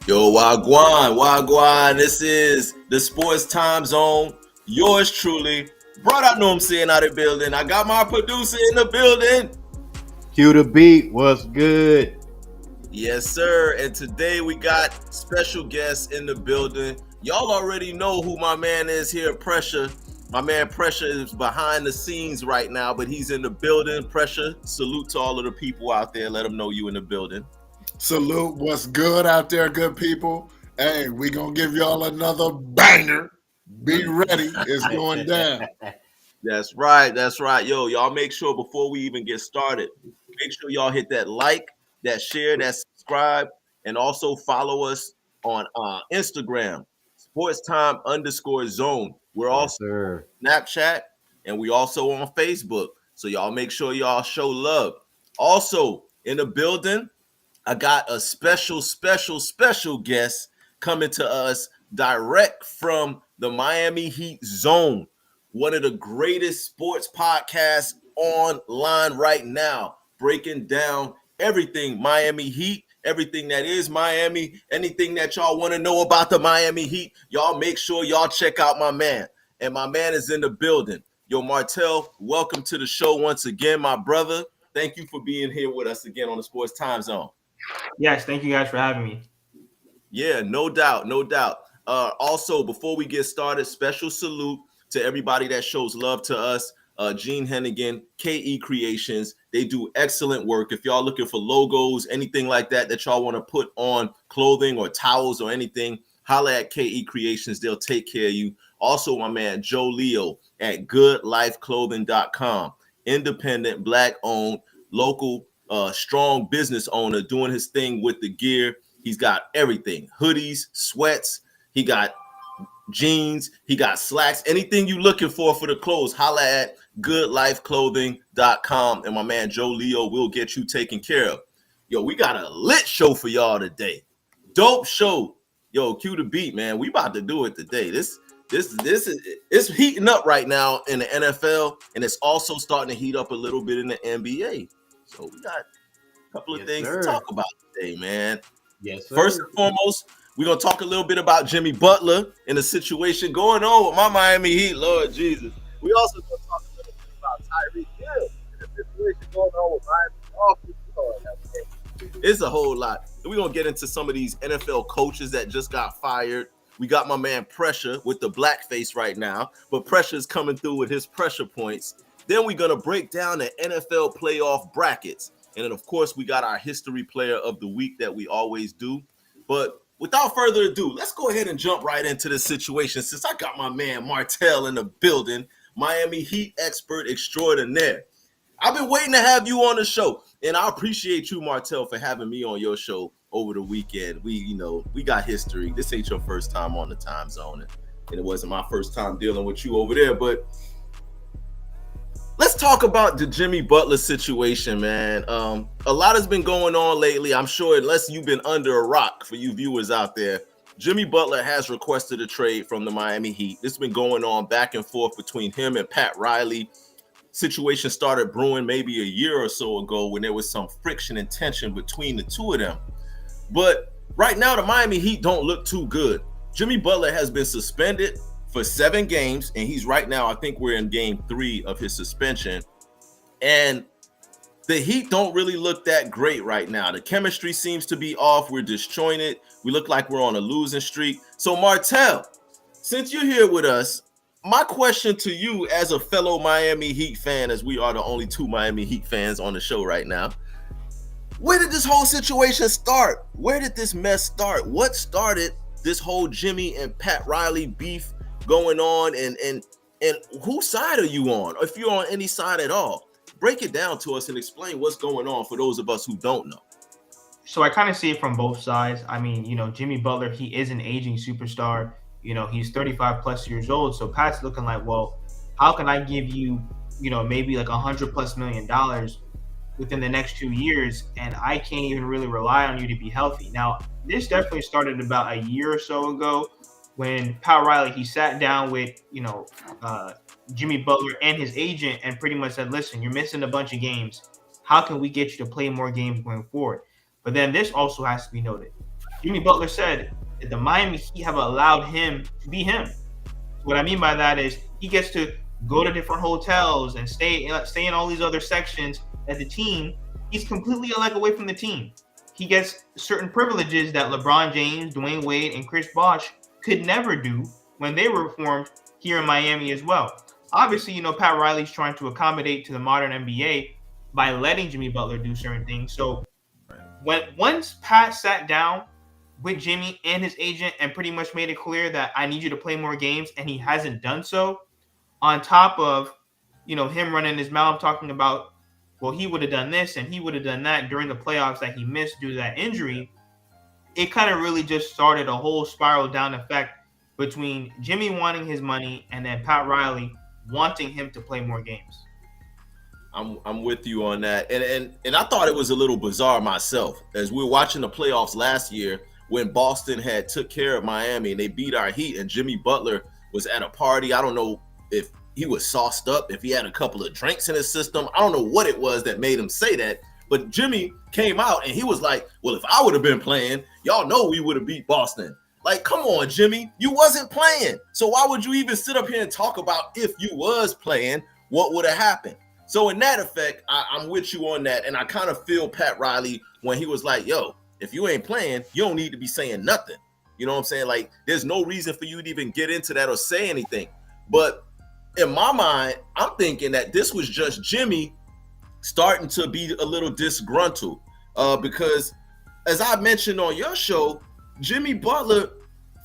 Yo, Wagwan, Wagwan. This is the Sports Time Zone. Yours truly. Brought out know I'm saying out of the building. I got my producer in the building. Cue the beat. What's good? Yes, sir. And today we got special guests in the building. Y'all already know who my man is here, Pressure. My man Pressure is behind the scenes right now, but he's in the building. Pressure, salute to all of the people out there. Let them know you in the building. Salute. What's good out there, good people? Hey, we gonna give y'all another banger. Be ready. It's going down. That's right. That's right. Yo, y'all make sure before we even get started, make sure y'all hit that like, that share, that subscribe, and also follow us on Instagram, sportstime_zone. We're Yes, also sir. on Snapchat and we also on Facebook. So y'all make sure y'all show love. Also in the building, I got a special guest coming to us direct from the Miami Heat zone. One of the greatest sports podcasts online right now, breaking down everything Miami Heat, everything that is Miami, anything that y'all want to know about the Miami Heat. Y'all make sure y'all check out my man. And my man is in the building. Yo, Martel, welcome to the show once again, my brother. Thank you for being here with us again on the Sports Time Zone. Yes, thank you guys for having me. Yeah, no doubt, no doubt. Also, before we get started, special salute to everybody that shows love to us. Gene Hennigan, KE Creations, they do excellent work. If y'all looking for logos, anything like that that y'all want to put on clothing or towels or anything, holla at KE Creations. They'll take care of you. Also, my man Joe Leo at goodlifeclothing.com. Independent, black owned, local, strong business owner doing his thing with the gear. He's got everything: hoodies, sweats. He got jeans. He got slacks. Anything you looking for the clothes, holla at goodlifeclothing.com. And my man Joe Leo will get you taken care of. Yo, we got a lit show for y'all today. Dope show. Yo, cue the beat, man. We about to do it today. This is it's heating up right now in the NFL, and it's also starting to heat up a little bit in the NBA. So we got a couple of things to talk about today, man. Yes, sir. First and foremost, we're going to talk a little bit about Jimmy Butler and the situation going on with my Miami Heat, Lord Jesus. We also going to talk a little bit about Tyreek Hill and the situation going on with Miami Dolphins. It's a whole lot. We're going to get into some of these NFL coaches that just got fired. We got my man Pressure with the blackface right now, but Pressure's coming through with his pressure points. Then we're going to break down the NFL playoff brackets. And then, of course, we got our history player of the week that we always do. But without further ado, let's go ahead and jump right into this situation. Since I got my man Martel in the building, Miami Heat expert extraordinaire. I've been waiting to have you on the show, and I appreciate you, Martel, for having me on your show over the weekend. We got history. This ain't your first time on the time zone, and it wasn't my first time dealing with you over there, but let's talk about the Jimmy Butler situation, man. A lot has been going on lately. I'm sure, unless you've been under a rock, for you viewers out there, Jimmy Butler has requested a trade from the Miami Heat. This has been going on back and forth between him and Pat Riley. Situation started brewing maybe a year or so ago when there was some friction and tension between the two of them. But right now, the Miami Heat don't look too good. Jimmy Butler has been suspended for 7 games, and he's right now, I think we're in game 3 of his suspension. And the Heat don't really look that great right now. The chemistry seems to be off. We're disjointed. We look like we're on a losing streak. So Martel, since you're here with us, my question to you as a fellow Miami Heat fan, as we are the only 2 Miami Heat fans on the show right now, where did this whole situation start? Where did this mess start? What started this whole Jimmy and Pat Riley beef going on, and whose side are you on, if you're on any side at all? Break it down to us and explain what's going on for those of us who don't know. So I kind of see it from both sides. I mean, Jimmy Butler, he is an aging superstar. He's 35 plus years old. So Pat's looking like, well, how can I give you, maybe like $100+ million within the next 2 years, and I can't even really rely on you to be healthy. Now, this definitely started about a year or so ago when Pat Riley, he sat down with, Jimmy Butler and his agent and pretty much said, listen, you're missing a bunch of games. How can we get you to play more games going forward? But then this also has to be noted. Jimmy Butler said that the Miami Heat have allowed him to be him. What I mean by that is he gets to go to different hotels and stay in all these other sections at the team. He's completely like away from the team. He gets certain privileges that LeBron James, Dwayne Wade, and Chris Bosh could never do when they were formed here in Miami as well. Obviously, Pat Riley's trying to accommodate to the modern NBA by letting Jimmy Butler do certain things. So once Pat sat down with Jimmy and his agent and pretty much made it clear that I need you to play more games, and he hasn't done so, on top of him running his mouth talking about, well, he would have done this and he would have done that during the playoffs that he missed due to that injury, it kind of really just started a whole spiral down effect between Jimmy wanting his money and then Pat Riley wanting him to play more games. I'm with you on that, and I thought it was a little bizarre myself as we were watching the playoffs last year when Boston had took care of Miami and they beat our Heat, and Jimmy Butler was at a party. I don't know if he was sauced up, if he had a couple of drinks in his system. I don't know what it was that made him say that, but Jimmy came out and he was like, well, if I would have been playing, y'all know we would have beat Boston. Like, come on, Jimmy, you wasn't playing. So why would you even sit up here and talk about if you was playing, what would have happened? So in that effect, I'm with you on that. And I kind of feel Pat Riley when he was like, yo, if you ain't playing, you don't need to be saying nothing. You know what I'm saying? Like, there's no reason for you to even get into that or say anything. But in my mind, I'm thinking that this was just Jimmy starting to be a little disgruntled because, as I mentioned on your show, Jimmy Butler,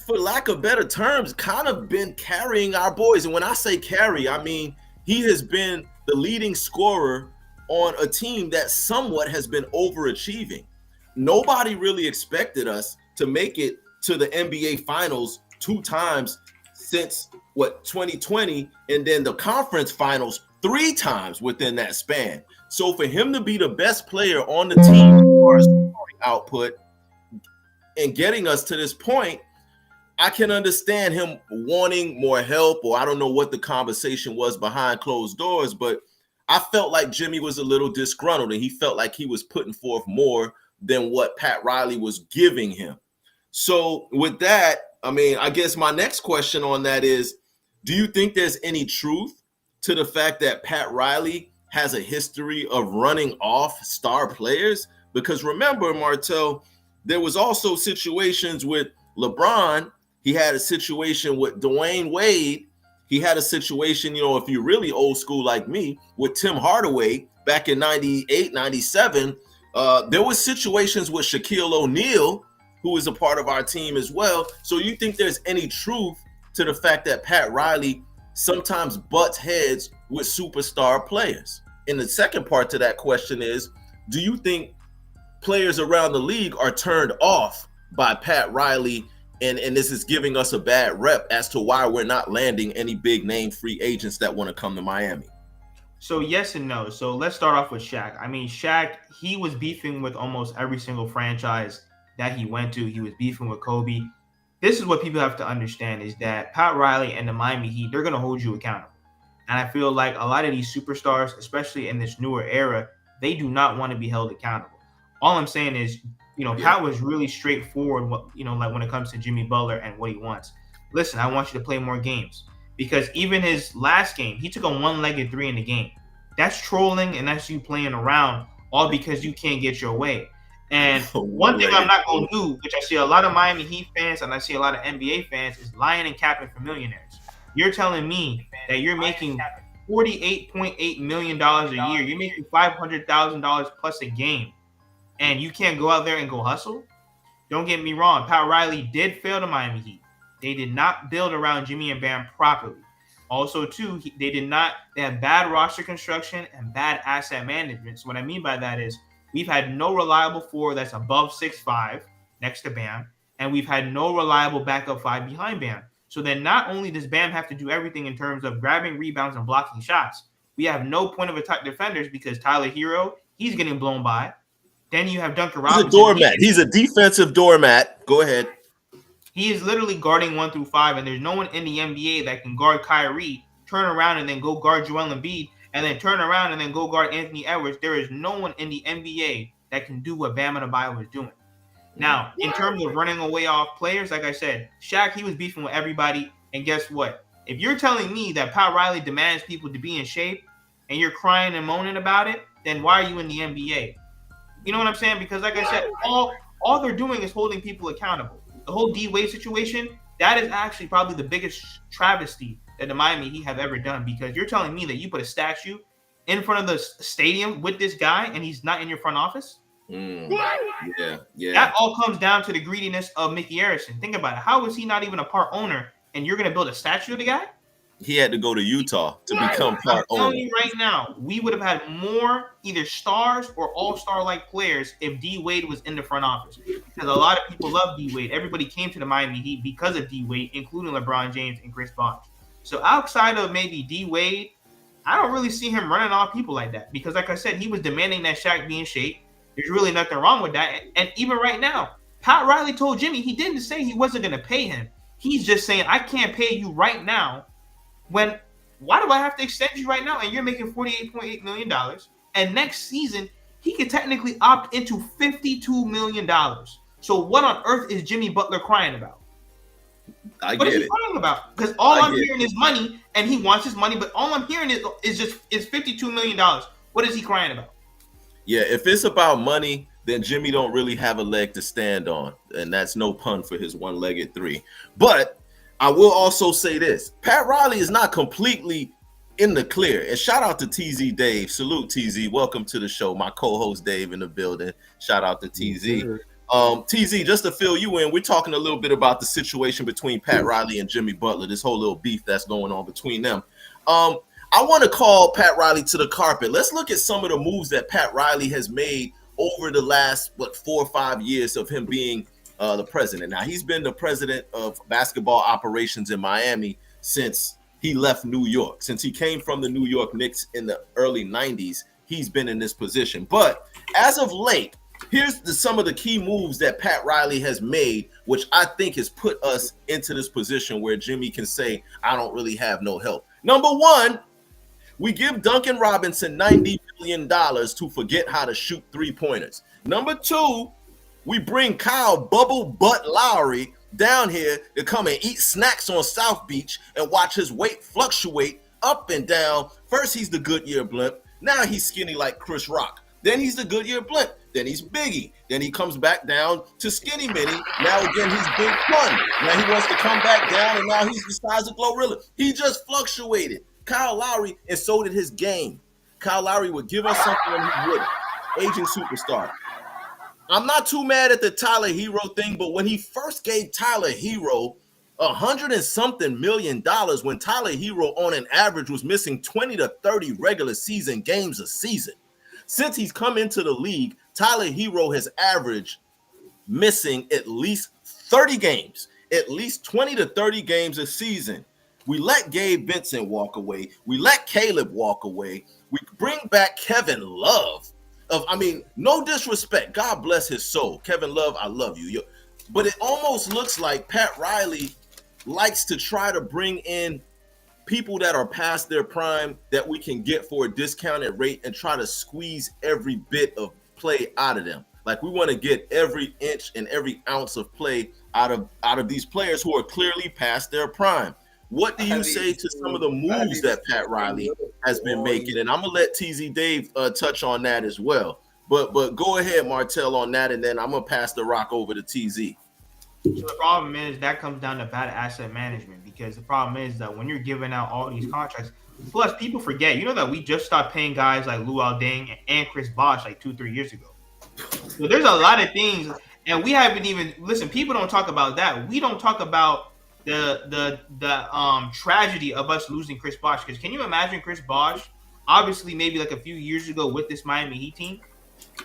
for lack of better terms, kind of been carrying our boys. And when I say carry, I mean he has been the leading scorer on a team that somewhat has been overachieving. Nobody really expected us to make it to the NBA Finals 2 times since 2020, and then the conference finals 3 times within that span. So for him to be the best player on the team as far as scoring output and getting us to this point, I can understand him wanting more help, or I don't know what the conversation was behind closed doors, but I felt like Jimmy was a little disgruntled and he felt like he was putting forth more than what Pat Riley was giving him. So with that, I mean, I guess my next question on that is, do you think there's any truth to the fact that Pat Riley has a history of running off star players? Because remember, Martel, there was also situations with LeBron. He had a situation with Dwayne Wade. He had a situation, if you're really old school like me, with Tim Hardaway back in 98, 97. There was situations with Shaquille O'Neal, who is a part of our team as well. So you think there's any truth to the fact that Pat Riley sometimes butts heads with superstar players? And the second part to that question is, do you think players around the league are turned off by Pat Riley, and this is giving us a bad rep as to why we're not landing any big name free agents that want to come to Miami? So yes and no. So let's start off with Shaq. I mean, Shaq, he was beefing with almost every single franchise that he went to. He was beefing with Kobe. This is what people have to understand, is that Pat Riley and the Miami Heat, they're going to hold you accountable. And I feel like a lot of these superstars, especially in this newer era, they do not want to be held accountable. All I'm saying is, Pat was really straightforward, like when it comes to Jimmy Butler and what he wants. Listen, I want you to play more games. Because even his last game, he took a one-legged 3 in the game. That's trolling, and that's you playing around, all because you can't get your way. And one thing I'm not going to do, which I see a lot of Miami Heat fans and I see a lot of NBA fans, is lying and capping for millionaires. You're telling me that you're making $48.8 million a year. You're making $500,000 plus a game, and you can't go out there and go hustle? Don't get me wrong. Pat Riley did fail the Miami Heat. They did not build around Jimmy and Bam properly. Also, too, they had bad roster construction and bad asset management. So what I mean by that is we've had no reliable 4 that's above 6'5" next to Bam, and we've had no reliable backup 5 behind Bam. So then not only does Bam have to do everything in terms of grabbing rebounds and blocking shots, we have no point of attack defenders because Tyler Hero, he's getting blown by. Then you have Duncan Robinson. He's a doormat. He's a defensive doormat. Go ahead. He is literally guarding 1 through 5, and there's no one in the NBA that can guard Kyrie, turn around and then go guard Joel Embiid, and then turn around and then go guard Anthony Edwards. There is no one in the NBA that can do what Bam Adebayo is doing. Now, in terms of running away off players, like I said, Shaq, he was beefing with everybody. And guess what? If you're telling me that Pat Riley demands people to be in shape and you're crying and moaning about it, then why are you in the NBA? You know what I'm saying? Because like I said, all they're doing is holding people accountable. The whole D-Wade situation, that is actually probably the biggest travesty that the Miami Heat have ever done, because you're telling me that you put a statue in front of the stadium with this guy and he's not in your front office? Yeah. That all comes down to the greediness of Mickey Arison. Think about it. How is he not even a part owner and you're going to build a statue of the guy? He had to go to Utah to become part owner. I'm telling you right now, we would have had more either stars or all-star-like players if D-Wade was in the front office. Because a lot of people love D-Wade. Everybody came to the Miami Heat because of D-Wade, including LeBron James and Chris Bosh. So outside of maybe D-Wade, I don't really see him running off people like that. Because like I said, he was demanding that Shaq be in shape. There's really nothing wrong with that. And even right now, Pat Riley told Jimmy he didn't say he wasn't going to pay him. He's just saying, I can't pay you right now. Why do I have to extend you right now? And you're making $48.8 million. And next season, he could technically opt into $52 million. So what on earth is Jimmy Butler crying about? What is he crying about? Because all I'm hearing is money, and he wants his money, but all I'm hearing is $52 million. What is he crying about? Yeah, if it's about money, then Jimmy don't really have a leg to stand on. And that's no pun for his one-legged three. But I will also say this. Pat Riley is not completely in the clear. And shout out to TZ Dave. Salute, TZ. Welcome to the show. My co-host Dave in the building. Shout out to TZ. TZ, just to fill you in, we're talking a little bit about the situation between Pat Riley and Jimmy Butler, this whole little beef that's going on between them. I want to call Pat Riley to the carpet. Let's look at some of the moves that Pat Riley has made over the last, 4 or 5 years of him being the president. Now, he's been the president of basketball operations in Miami since he left New York. Since he came from the New York Knicks in the early 90s, he's been in this position. But as of late, here's some of the key moves that Pat Riley has made, which I think has put us into this position where Jimmy can say, I don't really have no help. Number one, we give Duncan Robinson $90 million to forget how to shoot three-pointers. Number two, we bring Kyle Bubble Butt Lowry down here to come and eat snacks on South Beach and watch his weight fluctuate up and down. First, he's the Goodyear blimp. Now he's skinny like Chris Rock. Then he's the Goodyear blimp. Then he's Biggie. Then he comes back down to Skinny Mini. Now again, he's Big Pun. Now he wants to come back down, and now he's the size of Glorilla. He just fluctuated. Kyle Lowry, and so did his game. Kyle Lowry would give us something and he wouldn't. Aging superstar. I'm not too mad at the Tyler Hero thing, but when he first gave Tyler Hero $100 and something million when Tyler Hero on an average was missing 20 to 30 regular season games a season. Since he's come into the league, Tyler Hero has averaged missing at least 30 games, at least 20 to 30 games a season. We let Gabe Vincent walk away. We let Caleb walk away. We bring back Kevin Love. No disrespect. God bless his soul. Kevin Love, I love you. But it almost looks like Pat Riley likes to try to bring in people that are past their prime that we can get for a discounted rate and try to squeeze every bit of play out of them. Like we want to get every inch and every ounce of play out of these players who are clearly past their prime. What do you say to some of the moves that Pat Riley has been making? And I'm gonna let TZ Dave touch on that as well. But go ahead, Martell, on that, and then I'm gonna pass the rock over to TZ. So the problem is that comes down to bad asset management, because the problem is that when you're giving out all these contracts, plus people forget, that we just stopped paying guys like Luol Deng and Chris Bosh like 2-3 years ago. So there's a lot of things, and we haven't even listen. People don't talk about that. We don't talk about the tragedy of us losing Chris Bosh. Because can you imagine Chris Bosh, obviously maybe like a few years ago with this Miami Heat team,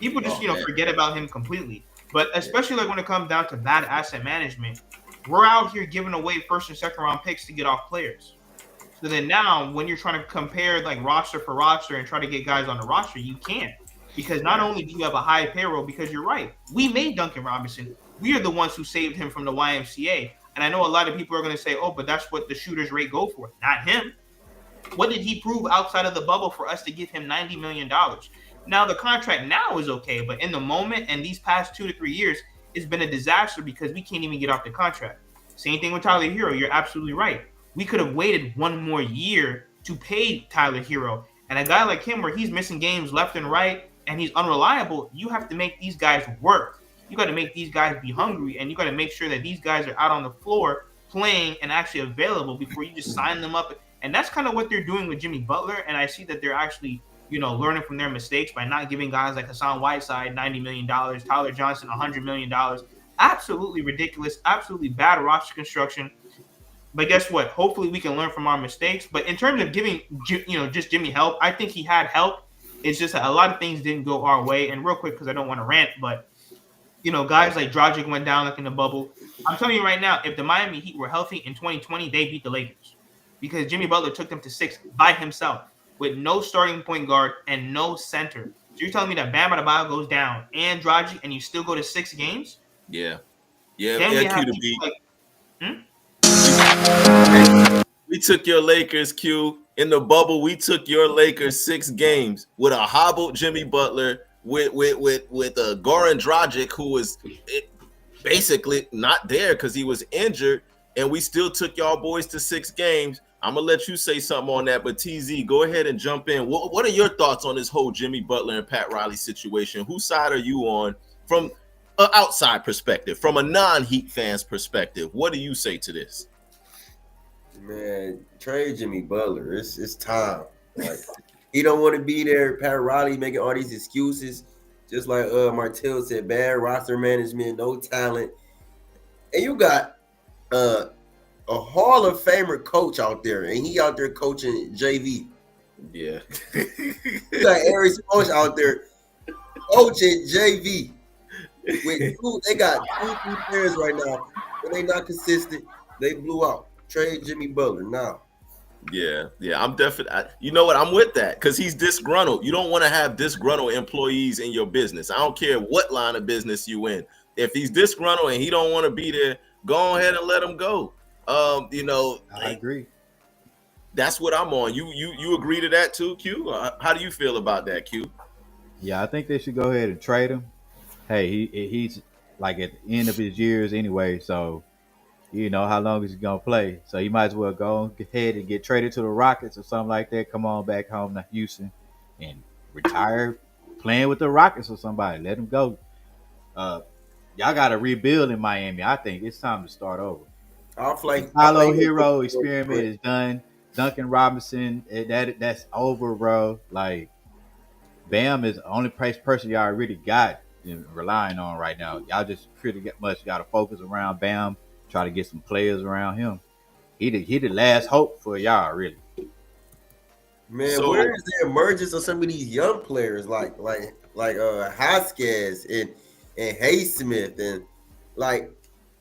people just forget about him completely. But especially like when it comes down to bad asset management, we're out here giving away first and second round picks to get off players. So then now when you're trying to compare like roster for roster and try to get guys on the roster, you can't. Because not only do you have a high payroll, because you're right, we made Duncan Robinson. We are the ones who saved him from the YMCA. And I know a lot of people are going to say, oh, but that's what the shooters rate go for. Not him. What did he prove outside of the bubble for us to give him $90 million? Now, the contract now is okay, but in the moment and these past 2 to 3 years, it's been a disaster because we can't even get off the contract. Same thing with Tyler Hero. You're absolutely right. We could have waited one more year to pay Tyler Hero. And a guy like him, where he's missing games left and right and he's unreliable, you have to make these guys work. You got to make these guys be hungry, and you got to make sure that these guys are out on the floor playing and actually available before you just sign them up. And that's kind of what they're doing with Jimmy Butler. And I see that they're actually, learning from their mistakes by not giving guys like Hassan Whiteside $90 million, Tyler Johnson $100 million. Absolutely ridiculous, absolutely bad roster construction. But guess what? Hopefully we can learn from our mistakes. But in terms of giving, just Jimmy help, I think he had help. It's just that a lot of things didn't go our way. And real quick, because I don't want to rant, but, guys like Dragic went down like in the bubble. I'm telling you right now, if the Miami Heat were healthy in 2020, they beat the Lakers. Because Jimmy Butler took them to 6 by himself with no starting point guard and no center. So you're telling me that Bam Adebayo goes down and Dragic and you still go to 6 games? Yeah. Then we have Q to people beat. like, We took your Lakers, Q. In the bubble, we took your Lakers 6 games with a hobbled Jimmy Butler, with a Goran Dragic who was basically not there because he was injured, and we still took y'all boys to 6 games. I'm gonna let you say something on that, but TZ, go ahead and jump in. What are your thoughts on this whole Jimmy Butler and Pat Riley situation? Whose side are you on from an outside perspective, from a non-Heat fan's perspective? What do you say to this? Man, trade Jimmy Butler. It's time. Like, he don't want to be there. Pat Riley making all these excuses, just like Martell said, bad roster management, no talent, and you got a Hall of Famer coach out there, and he out there coaching JV. Yeah, you got Eric Spoelstra out there coaching JV. They got 2-3 players right now, but they not consistent. They blew out. Trade Jimmy Butler now. Yeah, I'm definitely. You know what? I'm with that because he's disgruntled. You don't want to have disgruntled employees in your business. I don't care what line of business you in. If he's disgruntled and he don't want to be there, go ahead and let him go. I agree. That's what I'm on. You agree to that too, Q? How do you feel about that, Q? Yeah, I think they should go ahead and trade him. Hey, he's like at the end of his years anyway, so how long is he gonna play? So you might as well go ahead and get traded to the Rockets or something like that. Come on back home to Houston and retire playing with the Rockets or somebody. Let him go. Y'all got to rebuild in Miami. I think it's time to start over. Tyler Hero experiment is done. Duncan Robinson, that's over, bro. Like, Bam is the only person y'all really got relying on right now. Y'all just pretty much got to focus around Bam. Try to get some players around him. He the last hope for y'all, really. Man, where is the emergence of some of these young players like Haskins and Haysmith and like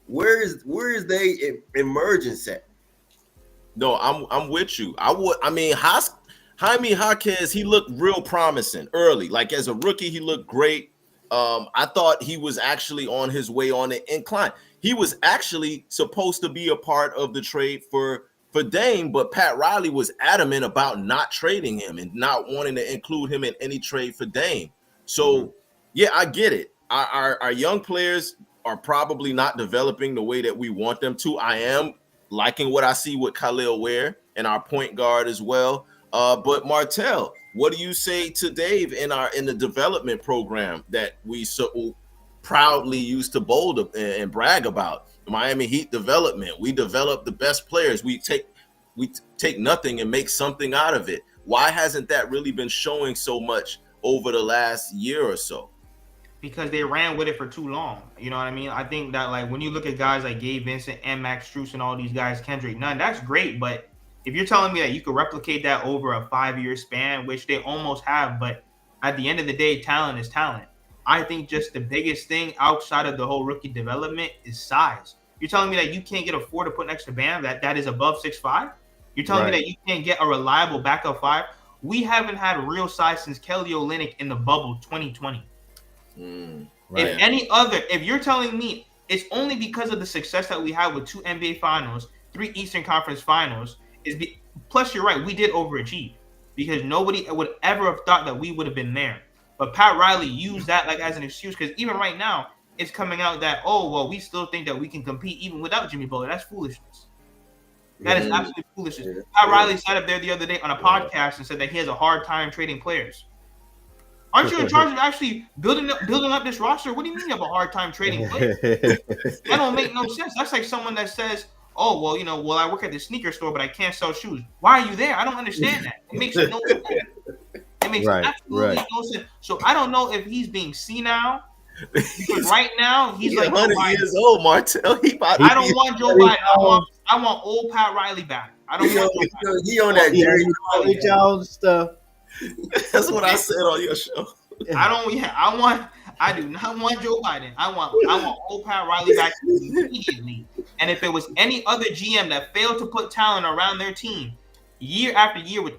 where is they emergence at? No, I'm with you. Jaime Jaquez, he looked real promising early. Like as a rookie, he looked great. I thought he was actually on his way on the incline. He was actually supposed to be a part of the trade for Dame, but Pat Riley was adamant about not trading him and not wanting to include him in any trade for Dame. So, yeah, I get it. Our young players are probably not developing the way that we want them to. I am liking what I see with Khalil Ware and our point guard as well. But Martell, what do you say to Dave in the development program that we so proudly used to bold and brag about? Miami Heat development. We develop the best players. We take nothing and make something out of it. Why hasn't that really been showing so much over the last year or so? Because they ran with it for too long. You know what I mean? I think that like when you look at guys like Gabe Vincent and Max Strus and all these guys, Kendrick Nunn, that's great. But if you're telling me that you could replicate that over a 5-year span, which they almost have, but at the end of the day, talent is talent. I think just the biggest thing outside of the whole rookie development is size. You're telling me that you can't get a 4 to put next to Bam that is above 6'5"? You're telling me that you can't get a reliable backup 5? We haven't had real size since Kelly Olynyk in the bubble 2020. If you're telling me it's only because of the success that we had with 2 NBA finals, 3 Eastern Conference finals, plus you're right, we did overachieve because nobody would ever have thought that we would have been there. But Pat Riley used that like as an excuse because even right now, it's coming out that, oh, well, we still think that we can compete even without Jimmy Butler. That's foolishness. That is absolute foolishness. Yeah. Pat Riley sat up there the other day on a podcast and said that he has a hard time trading players. Aren't you in charge of actually building up this roster? What do you mean you have a hard time trading players? That don't make no sense. That's like someone that says, oh, well, I work at the sneaker store, but I can't sell shoes. Why are you there? I don't understand that. It makes no sense. It makes absolutely no sense. So I don't know if he's being senile. Because right now he's like 100 years old, Martell. I don't want Joe Biden. I want old Pat Riley back. I don't want Joe Biden. He on that Jerry Jones stuff. That's what I said on your show. I do not want Joe Biden. I want old Pat Riley back immediately. And if it was any other GM that failed to put talent around their team year after year, we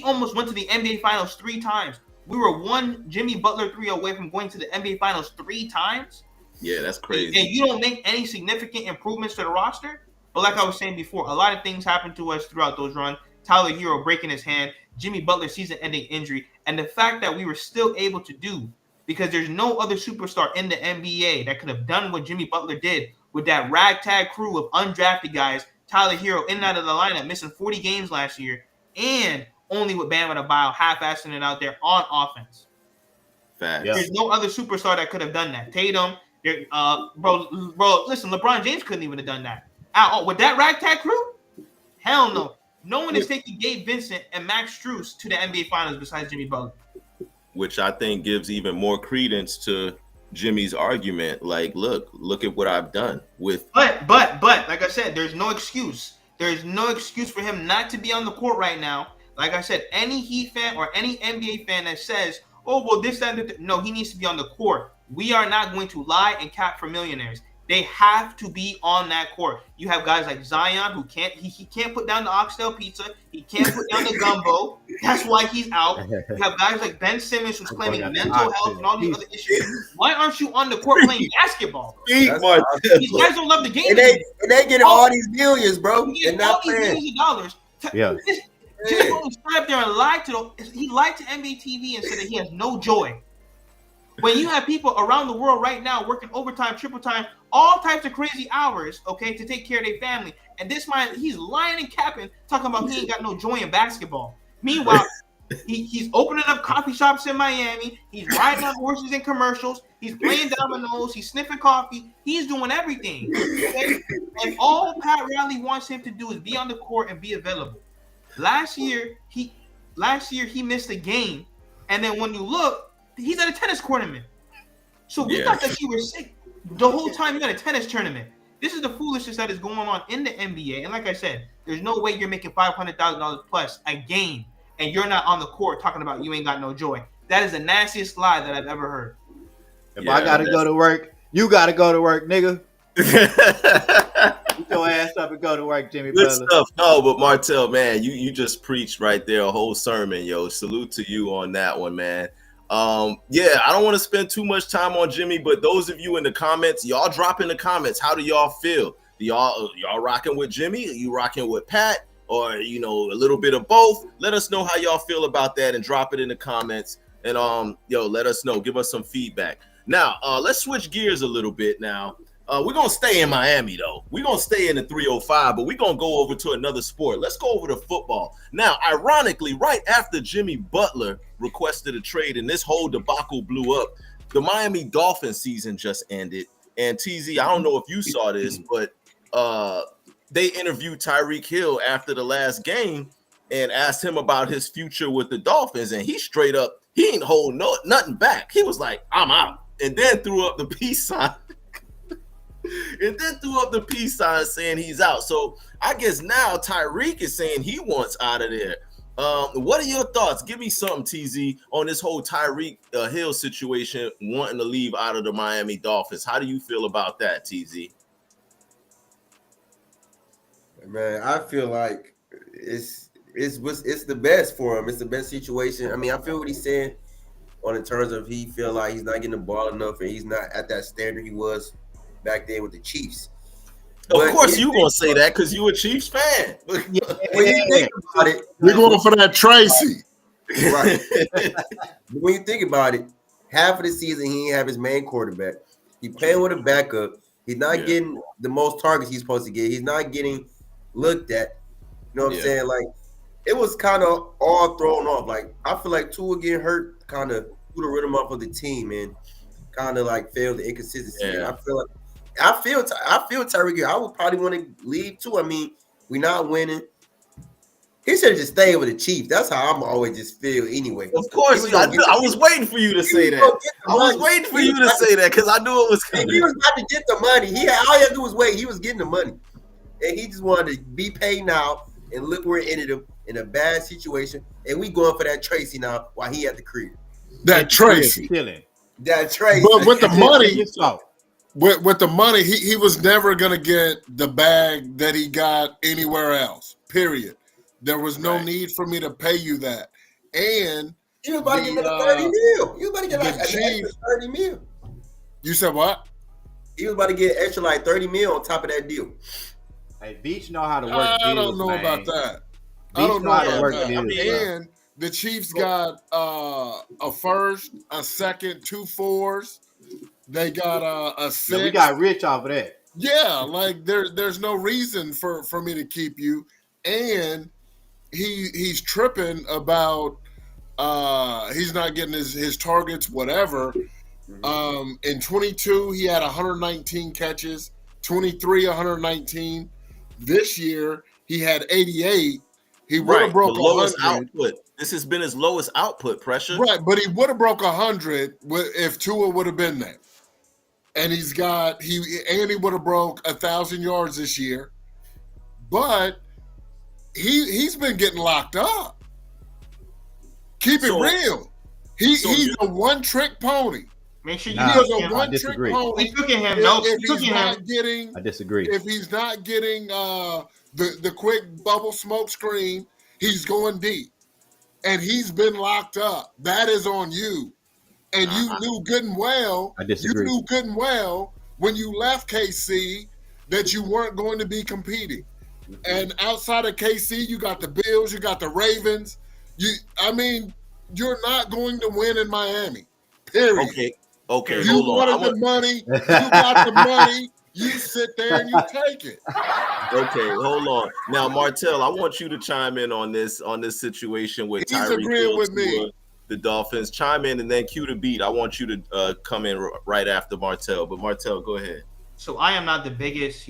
almost went to the NBA Finals 3 times. We were one Jimmy Butler 3 away from going to the NBA Finals 3 times. Yeah, that's crazy. And you don't make any significant improvements to the roster. But like I was saying before, a lot of things happened to us throughout those runs. Tyler Hero breaking his hand, Jimmy Butler season-ending injury, and the fact that we were still able to do, because there's no other superstar in the NBA that could have done what Jimmy Butler did with that ragtag crew of undrafted guys, Tyler Hero in and out of the lineup, missing 40 games last year, and only with Bam Adebayo half-assing it out there on offense. Facts. There's no other superstar that could have done that. Tatum, bro, listen, LeBron James couldn't even have done that. With that ragtag crew? Hell no. No one is taking Gabe Vincent and Max Strus to the NBA Finals besides Jimmy Butler. Which I think gives even more credence to Jimmy's argument. Like, look at what I've done with. But like I said, there's no excuse. There's no excuse for him not to be on the court right now. Like I said, any Heat fan or any NBA fan that says, oh, well, this, that, no, he needs to be on the court. We are not going to lie and cap for millionaires. They have to be on that court. You have guys like Zion who he can't put down the oxtail pizza. He can't put down the gumbo. That's why he's out. You have guys like Ben Simmons who's claiming mental health and all these other issues. Why aren't you on the court playing basketball? These guys don't love the game. And they getting all these millions, bro. And not playing. Millions of dollars. Yeah. Jimmy Butler stood up there and lied to NBA TV and said that he has no joy. When you have people around the world right now working overtime, triple time, all types of crazy hours, okay, to take care of their family, and this man, he's lying and capping, talking about he ain't got no joy in basketball. Meanwhile, he's opening up coffee shops in Miami. He's riding on horses in commercials. He's playing dominoes. He's sniffing coffee. He's doing everything. Okay? And all Pat Riley wants him to do is be on the court and be available. Last year he missed a game, and then when you look, he's at a tennis tournament. So we thought that you were sick the whole time you're at a tennis tournament. This is the foolishness that is going on in the NBA. And like I said, there's no way you're making $500,000 plus a game and you're not on the court talking about you ain't got no joy. That is the nastiest lie that I've ever heard. If I gotta go to work, you gotta go to work, nigga. Get your ass up and go to work, Jimmy Good Butler. stuff. No, but Martell, man, you just preached right there a whole sermon, yo. Salute to you on that one, man. I don't want to spend too much time on Jimmy, but those of you in the comments, y'all drop in the comments. How do y'all feel? Y'all rocking with Jimmy? Are you rocking with Pat? Or, a little bit of both? Let us know how y'all feel about that and drop it in the comments. And, let us know. Give us some feedback. Now, let's switch gears a little bit now. We're going to stay in Miami, though. We're going to stay in the 305, but we're going to go over to another sport. Let's go over to football. Now, ironically, right after Jimmy Butler requested a trade and this whole debacle blew up, the Miami Dolphins season just ended. And TZ, I don't know if you saw this, but they interviewed Tyreek Hill after the last game and asked him about his future with the Dolphins. And he straight up, he ain't hold nothing back. He was like, I'm out. And then threw up the peace sign. Saying he's out. So I guess now Tyreek is saying he wants out of there. What are your thoughts? Give me something, TZ, on this whole Tyreek Hill situation, wanting to leave out of the Miami Dolphins. How do you feel about that, TZ? Man, I feel like it's the best for him. It's the best situation. I mean, I feel what he's saying on the terms of he feel like he's not getting the ball enough and he's not at that standard he was back then with the Chiefs. Of course you gonna say that because you a Chiefs fan. When you think about it, we're going for that Tracy. Right. When you think about it, half of the season he didn't have his main quarterback. He playing with a backup. He's not Yeah. getting the most targets he's supposed to get. He's not getting looked at. You know what I'm Yeah. saying? Like, it was kind of all thrown off. Like, I feel like Tua getting hurt kind of threw the rhythm off of the team and kind of like failed the inconsistency. And Yeah. I feel Tyreek Hill. I would probably want to leave too. I mean, we're not winning. He should have just stayed with the Chiefs. That's how I'm always just feel anyway. Of course, I was waiting for you to say that. I was waiting for you to say that because I knew it was And coming. he was about to get the money. All he had to do was wait. He was getting the money. And he just wanted to be paid now. And look where it ended him in a bad situation. And we going for that Tracy now while he at the crib. That Tracy. That Tracy. But with the money, It's with the money, he was never gonna get the bag that he got anywhere else. Period. There was no Right. need for me to pay you that. And You was about to get another 30 mil. You was about to get like an extra 30 mil. you said what? He was about to get extra like 30 mil on top of that deal. Hey, Beach know how to work I deals, don't know man. about that. I Beach don't know know how to about work that. deals, bro. And the Chiefs got a first, a second, 2 4s. They got a 6. Yeah, we got rich off of that. Yeah, like there's no reason for me to keep you. And he's tripping about he's not getting his targets, whatever. In 22, he had 119 catches, 23, 119. This year, he had 88. He would have Right. broke The lowest 100. output. This has been his lowest output pressure. Right, but he would have broke 100 if Tua would have been there. And he would have broke 1,000 yards this year. But he's been getting locked up. Keep it real. He's a one-trick pony. Make sure you Nah, He is look a him. one-trick disagree. pony. We cooking him. No, If we cooking him. I disagree. If he's not getting the quick bubble smoke screen, he's going deep. And he's been locked up. That is on you. And you knew good and well. I disagree. You knew good and well when you left KC that you weren't going to be competing. And outside of KC, you got the Bills, you got the Ravens. You're not going to win in Miami. Period. Okay. You Hold on. wanted the money. You got the money. You sit there and you take it. Okay, hold on. Now, Martell, I want you to chime in on this situation with He's Tyreek agreeing Hill, with me. Tua, the Dolphins. Chime in and then cue the beat. I want you to come in right after Martell. But Martell, go ahead. So I am not the biggest,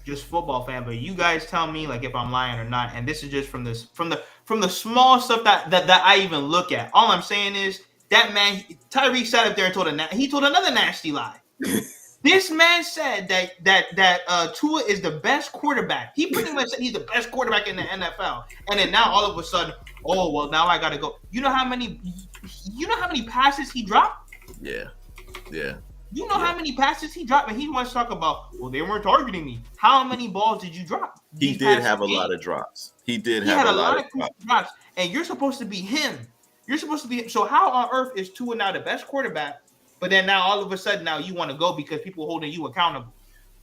just football fan, but you guys tell me like if I'm lying or not. And this is just from the small stuff that I even look at. All I'm saying is that man Tyreek sat up there and told another nasty lie. This man said that Tua is the best quarterback. He pretty much said he's the best quarterback in the NFL. And then now all of a sudden, oh well, now I gotta go. You know how many passes he dropped? Yeah. You know how many passes he dropped, and he wants to talk about, well, they weren't targeting me. How many balls did you drop? He did have a lot of drops. He had a lot of drops, and you're supposed to be him. You're supposed to be. So how on earth is Tua now the best quarterback, but then now all of a sudden now you want to go because people are holding you accountable?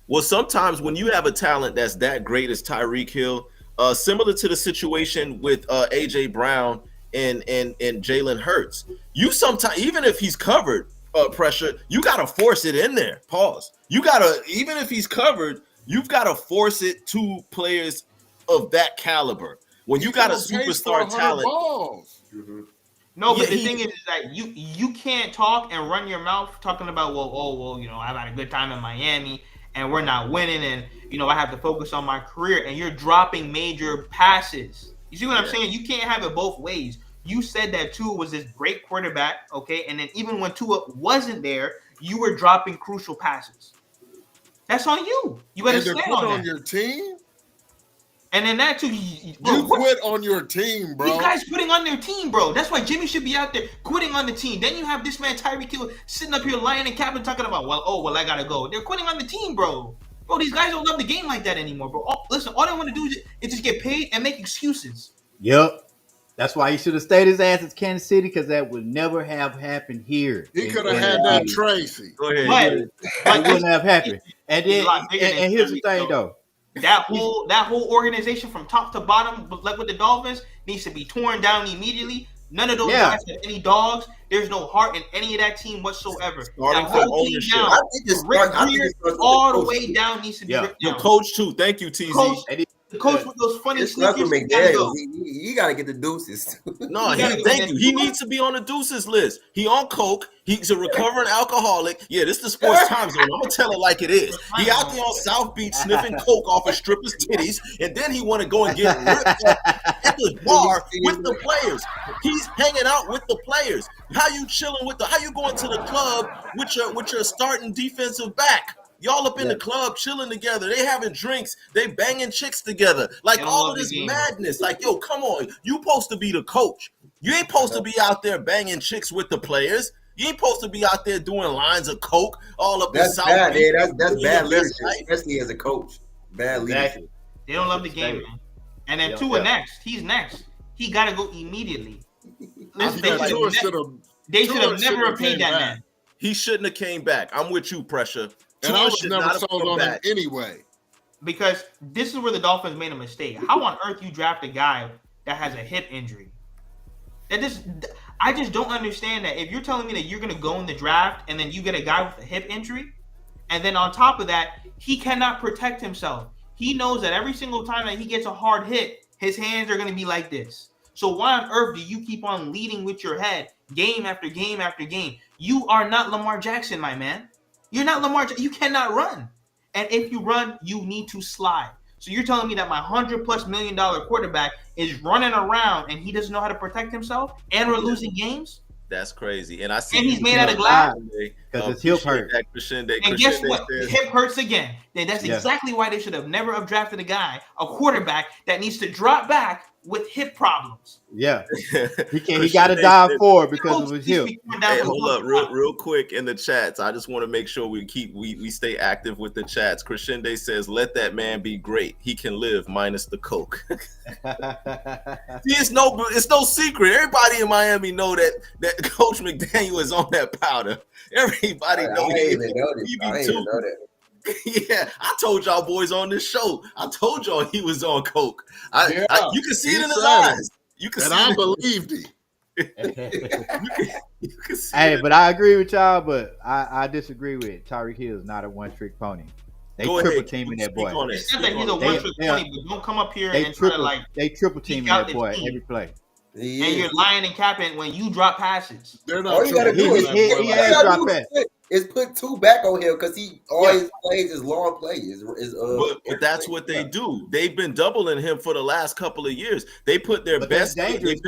Well, sometimes when you have a talent that's that great as Tyreek Hill, similar to the situation with AJ Brown and Jalen Hurts, you sometimes, even if he's covered pressure, you gotta force it in there. Pause. You gotta, even if he's covered, you've got to force it to players of that caliber. When you got a superstar talent. No, but the thing is that you can't talk and run your mouth talking about, I've had a good time in Miami and we're not winning and I have to focus on my career, and you're dropping major passes. You see what I'm saying? You can't have it both ways. You said that Tua was this great quarterback, okay, and then even when Tua wasn't there, you were dropping crucial passes. That's on you. You better stand on your team. And then that too, you quit on your team, bro. These guys quitting on their team, bro. That's why Jimmy should be out there quitting on the team. Then you have this man Tyreek Hill sitting up here lying and capping, talking about, I gotta go. They're quitting on the team, bro. Bro, these guys don't love the game like that anymore, bro. Listen, all they want to do is just get paid and make excuses. Yep. That's why he should have stayed his ass in Kansas City, because that would never have happened here. He could have had that Tracy. Go ahead. But it wouldn't have happened. And then, and here's the thing, though. That whole organization from top to bottom, like with the Dolphins, needs to be torn down immediately. None of those guys have any dogs. There's no heart in any of that team whatsoever. Starting That from whole team ownership. down, I think it's from Rick start- I think Greer it starts with all the coach. way down needs to be ripped The down. coach too. Thank you, TZ. Coach, the coach with those funny It's not sneakers, from he gotta go. McDaniels. He got to get the deuces. No, He gotta he go. thank you. He needs to be on the deuces list. He on coke. He's a recovering alcoholic. Yeah, this is the sports time zone. I'm gonna tell it like it is. He out there on South Beach sniffing coke off a stripper's titties, and then he want to go and get ripped up at the bar with the players. He's hanging out with the players. How you chilling with the? How you going to the club with your starting defensive back? Y'all up in the club chilling together. They having drinks. They banging chicks together. Like all of this madness. Like, yo, come on. You supposed to be the coach. You ain't supposed to be out there banging chicks with the players. You ain't supposed to be out there doing lines of coke all up in That's South bad, Beach. man. That's Living bad your leadership, best life. especially as a coach. Bad leadership. They don't love the game, man. And then Tua next. He's next. He got to go immediately. Listen, they should have never paid that man. He shouldn't have came back. I'm with you, Pressure. And I was never sold on him anyway. Because this is where the Dolphins made a mistake. How on earth you draft a guy that has a hip injury? I just don't understand that. If you're telling me that you're going to go in the draft and then you get a guy with a hip injury, and then on top of that, he cannot protect himself. He knows that every single time that he gets a hard hit, his hands are going to be like this. So why on earth do you keep on leading with your head game after game after game? You are not Lamar Jackson, my man. You're not Lamar Jackson. You cannot run. And if you run, you need to slide. So you're telling me that my $100+ million quarterback is running around and he doesn't know how to protect himself, and we're losing games? That's crazy. And I see. And he's made out of glass. Because his hip hurt. And guess what? Hip hurts again. Then that's exactly why they should have never drafted a quarterback that needs to drop back with hip problems. Yeah, he got to dive forward because of his hip. Hey, hold up, real quick in the chats. I just want to make sure we stay active with the chats. Crescende says, "Let that man be great. He can live minus the coke." See, it's no secret. Everybody in Miami know that Coach McDaniel is on that powder. Everybody knows. I didn't even know that. Yeah, I told y'all boys on this show. I told y'all he was on coke. You can see it in his eyes. You can, and see I it. believed it. You can see Hey, it. but I agree with y'all. But I disagree with Tyreek Hill. Is not a one-trick pony. They triple teaming that boy. It's not that he's a one-trick pony, but don't come up here and try to they triple teaming that boy every play. And you're lying and capping when you drop passes. They're not. All you gotta do is put two back on him because he always plays his long plays. But that's what they do. They've been doubling him for the last couple of years. They put their best defensive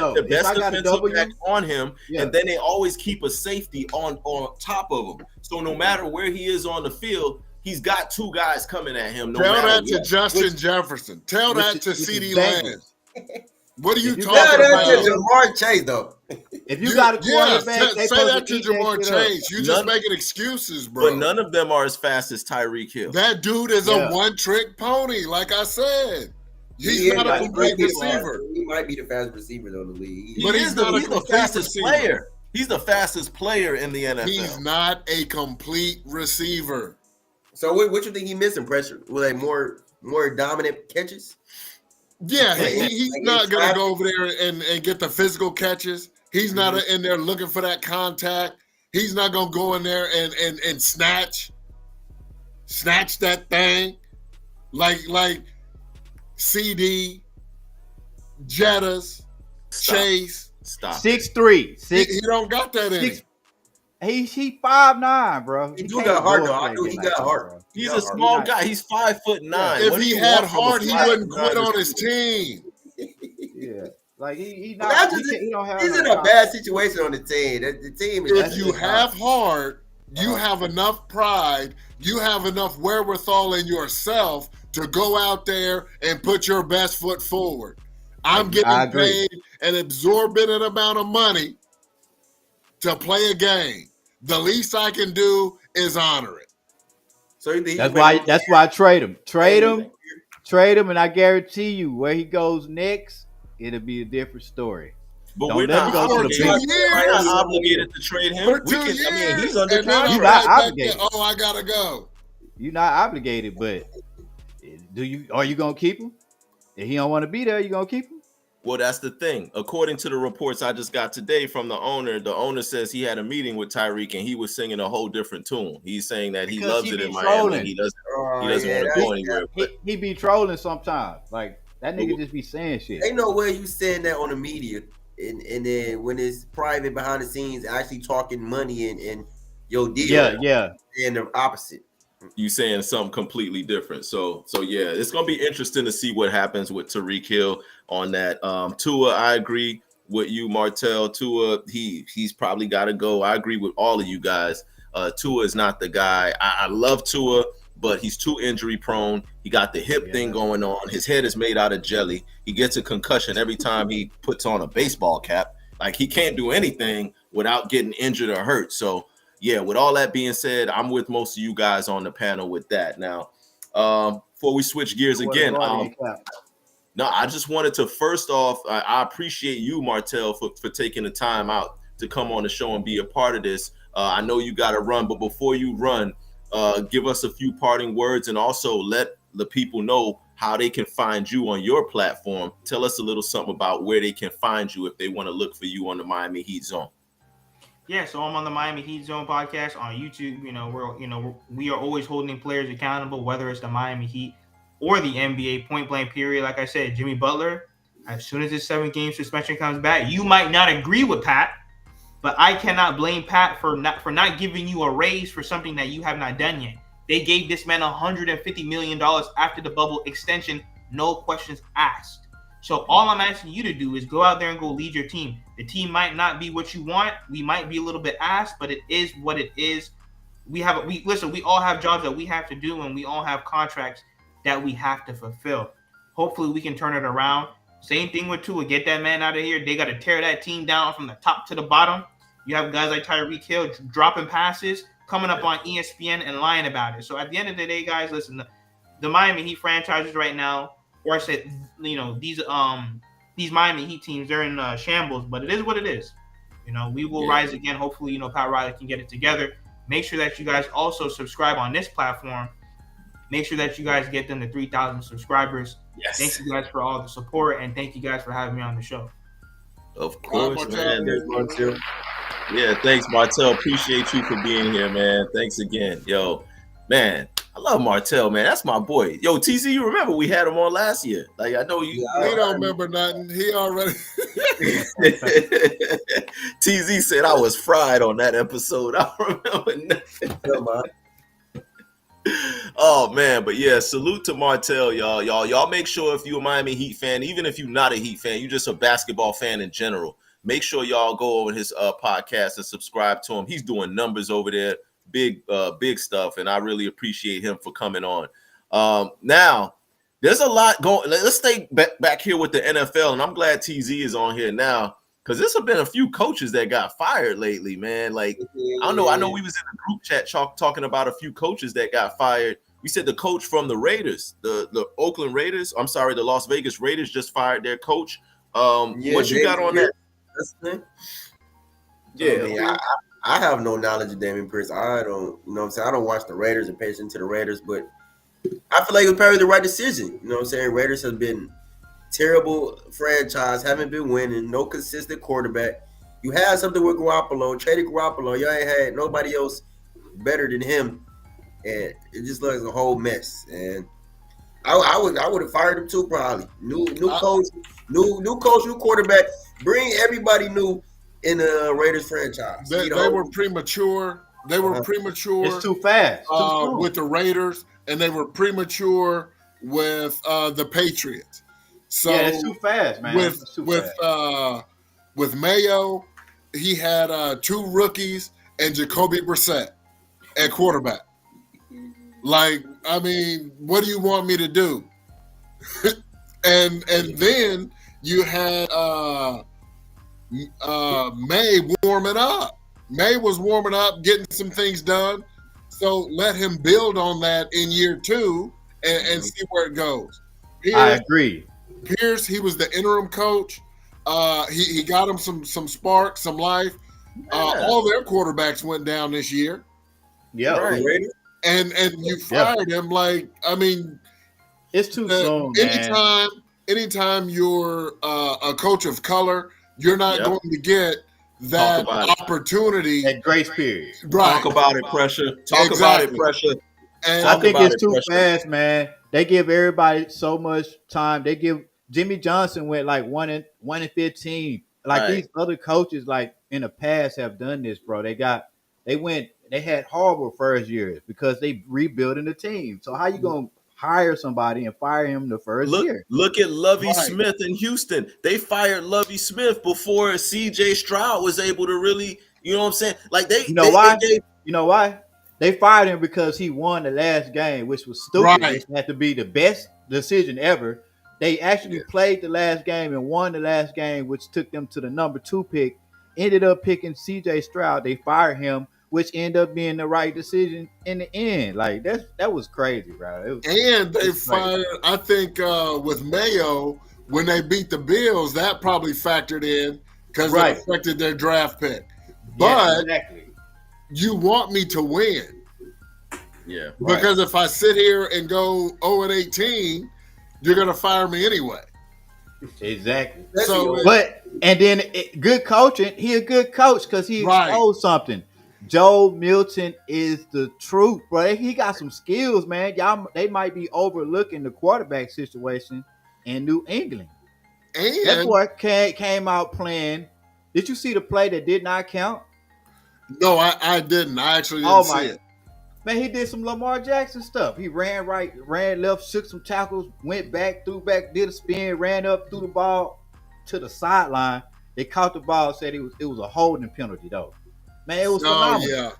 back on him, and then they always keep a safety on top of him. So no matter where he is on the field, he's got two guys coming at him. Tell that to Justin Jefferson. Tell that to CeeDee Lamb. What are you talking about? That's Jamar Chase, though. If you got a quarterback, say that to Jamar Chase. You just making excuses, bro. But none of them are as fast as Tyreek Hill. That dude is a one-trick pony, like I said. He's not a complete receiver. He might be the fastest receiver though in the league. But he's the fastest player. He's the fastest player in the NFL. He's not a complete receiver. So what you think he missing? Pressure? Like more dominant catches? Yeah, he's not going to go over there and get the physical catches. He's not in there looking for that contact. He's not going to go in there and snatch that thing like CD, Jettas, Chase. Stop. 6'3". He don't got that in him. He's 5'9", bro. He do got heart though. I know he got heart. He's a small guy. He's 5'9". If he had heart, he wouldn't quit on his team. Yeah, like he not. He don't have. He's in a bad situation on the team. The team is. If you have heart, you have enough pride. You have enough wherewithal in yourself to go out there and put your best foot forward. I'm getting paid an exorbitant amount of money to play a game. The least I can do is honor it. So that's why I trade him. Trade him, and I guarantee you where he goes next, it'll be a different story. But we're not obligated to trade him. For 2 years. He's under contract. You're not obligated. I gotta go. You're not obligated, but are you gonna keep him? If he don't want to be there, you gonna keep him? Well, that's the thing. According to the reports I just got today from the owner says he had a meeting with Tyreek and he was singing a whole different tune. He's saying that he Because loves he it be in Miami. trolling. He doesn't Yeah, want to that's go anywhere. But He be trolling sometimes. Like that nigga just be saying shit. ain't no way you saying that on the media, and then when it's private behind the scenes, actually talking money and your deal, Yeah. and the opposite. you saying something completely different. So yeah, it's gonna be interesting to see what happens with Tyreek Hill on that. Tua, I agree with you, Martell. Tua, he's probably got to go. I agree with all of you guys. Tua is not the guy. I love Tua, but he's too injury prone. He got the hip thing going on. His head is made out of jelly. He gets a concussion every time he puts on a baseball cap. Like he can't do anything without getting injured or hurt. So yeah, with all that being said, I'm with most of you guys on the panel with that. Now, before we switch gears again, no, I just wanted to first off, I appreciate you, Martell, for taking the time out to come on the show and be a part of this. I know you got to run, but before you run, give us a few parting words and also let the people know how they can find you on your platform. Tell us a little something about where they can find you if they want to look for you on the Miami Heat Zone. Yeah, so I'm on the Miami Heat Zone podcast on YouTube. We are always holding players accountable, whether it's the Miami Heat or the NBA point blank period. Like I said, Jimmy Butler, as soon as his 7-game suspension comes back, you might not agree with Pat, but I cannot blame Pat for not giving you a raise for something that you have not done yet. They gave this man $150 million after the bubble extension, no questions asked. So all I'm asking you to do is go out there and go lead your team. The team might not be what you want. We might be a little bit ass, but it is what it is. We all have jobs that we have to do, and we all have contracts that we have to fulfill. Hopefully we can turn it around. Same thing with Tua. Get that man out of here. They got to tear that team down from the top to the bottom. You have guys like Tyreek Hill dropping passes, coming up on ESPN and lying about it. So at the end of the day, guys, listen, the Miami Heat franchises right now, or I said, these Miami Heat teams, they're in shambles, but it is what it is. We will rise again. Hopefully, Pat Riley can get it together. Make sure that you guys also subscribe on this platform. Make sure that you guys get them to 3,000 subscribers. Yes. Thank you guys for all the support, and thank you guys for having me on the show. Of course, man. Yeah, thanks, Martell. Appreciate you for being here, man. Thanks again. Yo, man, I love Martell, man. That's my boy. Yo, TZ, you remember we had him on last year. Like, I know you. He don't remember nothing. He already. TZ said I was fried on that episode. I don't remember nothing. Oh man, but yeah, salute to Martell, y'all. Y'all make sure if you're a Miami Heat fan, even if you're not a Heat fan, you're just a basketball fan in general, make sure y'all go over his podcast and subscribe to him. He's doing numbers over there, big stuff, and I really appreciate him for coming on. Now, there's a lot going. Let's stay back here with the NFL, and I'm glad TZ is on here now because there's been a few coaches that got fired lately, man. Like, I don't know. I know we was in the group chat talking about a few coaches that got fired. We said the coach from the Raiders, the Oakland Raiders. I'm sorry, the Las Vegas Raiders just fired their coach. What you got on that? Yeah, I have no knowledge of Damian Pierce. I don't, I don't watch the Raiders and pay attention to the Raiders, but I feel like it was probably the right decision. Raiders have been terrible franchise, haven't been winning, no consistent quarterback. You had something with Garoppolo, traded Garoppolo. You ain't had nobody else better than him, and it just looks a whole mess. And I would have fired him too, probably. New coach, new quarterback. Bring everybody new in the Raiders franchise. They were premature. They were premature. It's too fast. With the Raiders, and they were premature with the Patriots. So yeah, it's too fast, man. With Mayo, he had 2 rookies and Jacoby Brissett at quarterback. Like, I mean, what do you want me to do? and then you had May warming up. May was warming up, getting some things done. So let him build on that in year 2 and see where it goes. I agree. Pierce, he was the interim coach. He got him some spark, some life. All their quarterbacks went down this year. Yeah. Right. And you fired him. Like, I mean, it's too soon, man. anytime you're a coach of color, you're not Yep. going to get that about it. opportunity. That grace period. Right. Talk about it, pressure. Talk about it, Exactly. pressure. And I Talk think about it's it, too pressure. fast, man. They give everybody so much time. They give Jimmy Johnson went like 1-15. Like Right. these other coaches, like in the past, have done this, bro. They had horrible first years because they rebuilding the team. So how you gonna hire somebody and fire him the first year? Look at Lovey Right. Smith in Houston. They fired Lovey Smith before CJ Stroud was able to really, you know what I'm saying? Like You know why? You know why? They fired him because he won the last game, which was stupid. Right. Which had to be the best decision ever. They actually played the last game and won the last game, which took them to the number 2 pick. Ended up picking CJ Stroud. They fired him, which ended up being the right decision in the end. Like that was crazy, bro. And they fired, I think, with Mayo when they beat the Bills, that probably factored in because Right. it affected their draft pick. Yeah, But exactly. you want me to win Yeah. because if I sit here and go 0-18, you're going to fire me anyway. Exactly. So, But and then good coaching. He a good coach because he Right. exposed something. Joe Milton is the truth, bro. He got some skills, man. They might be overlooking the quarterback situation in New England. That and boy came out playing. Did you see the play that did not count? no, I didn't. I actually Oh didn't my see it. man, he did some Lamar Jackson stuff. He ran right, ran left, shook some tackles, went back, threw back, did a spin, ran up, threw the ball to the sideline. They caught the ball, said it was a holding penalty though. Man, it was phenomenal. Yeah.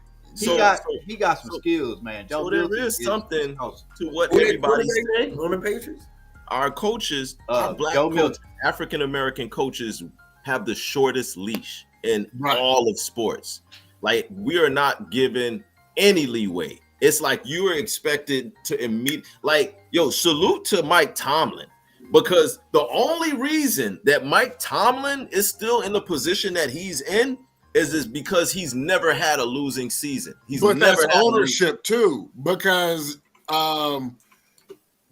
He got some skills, man. Joe So there Milton is something awesome. to what What everybody did they said. say on the Patriots? Our coaches, our black Joe coaches, Milton. African American coaches have the shortest leash in Right. all of sports. Like we are not given any leeway. It's like you are expected to immediately, like, yo, salute to Mike Tomlin, because the only reason that Mike Tomlin is still in the position that he's in is because he's never had a losing season. He's But never that's had ownership too, because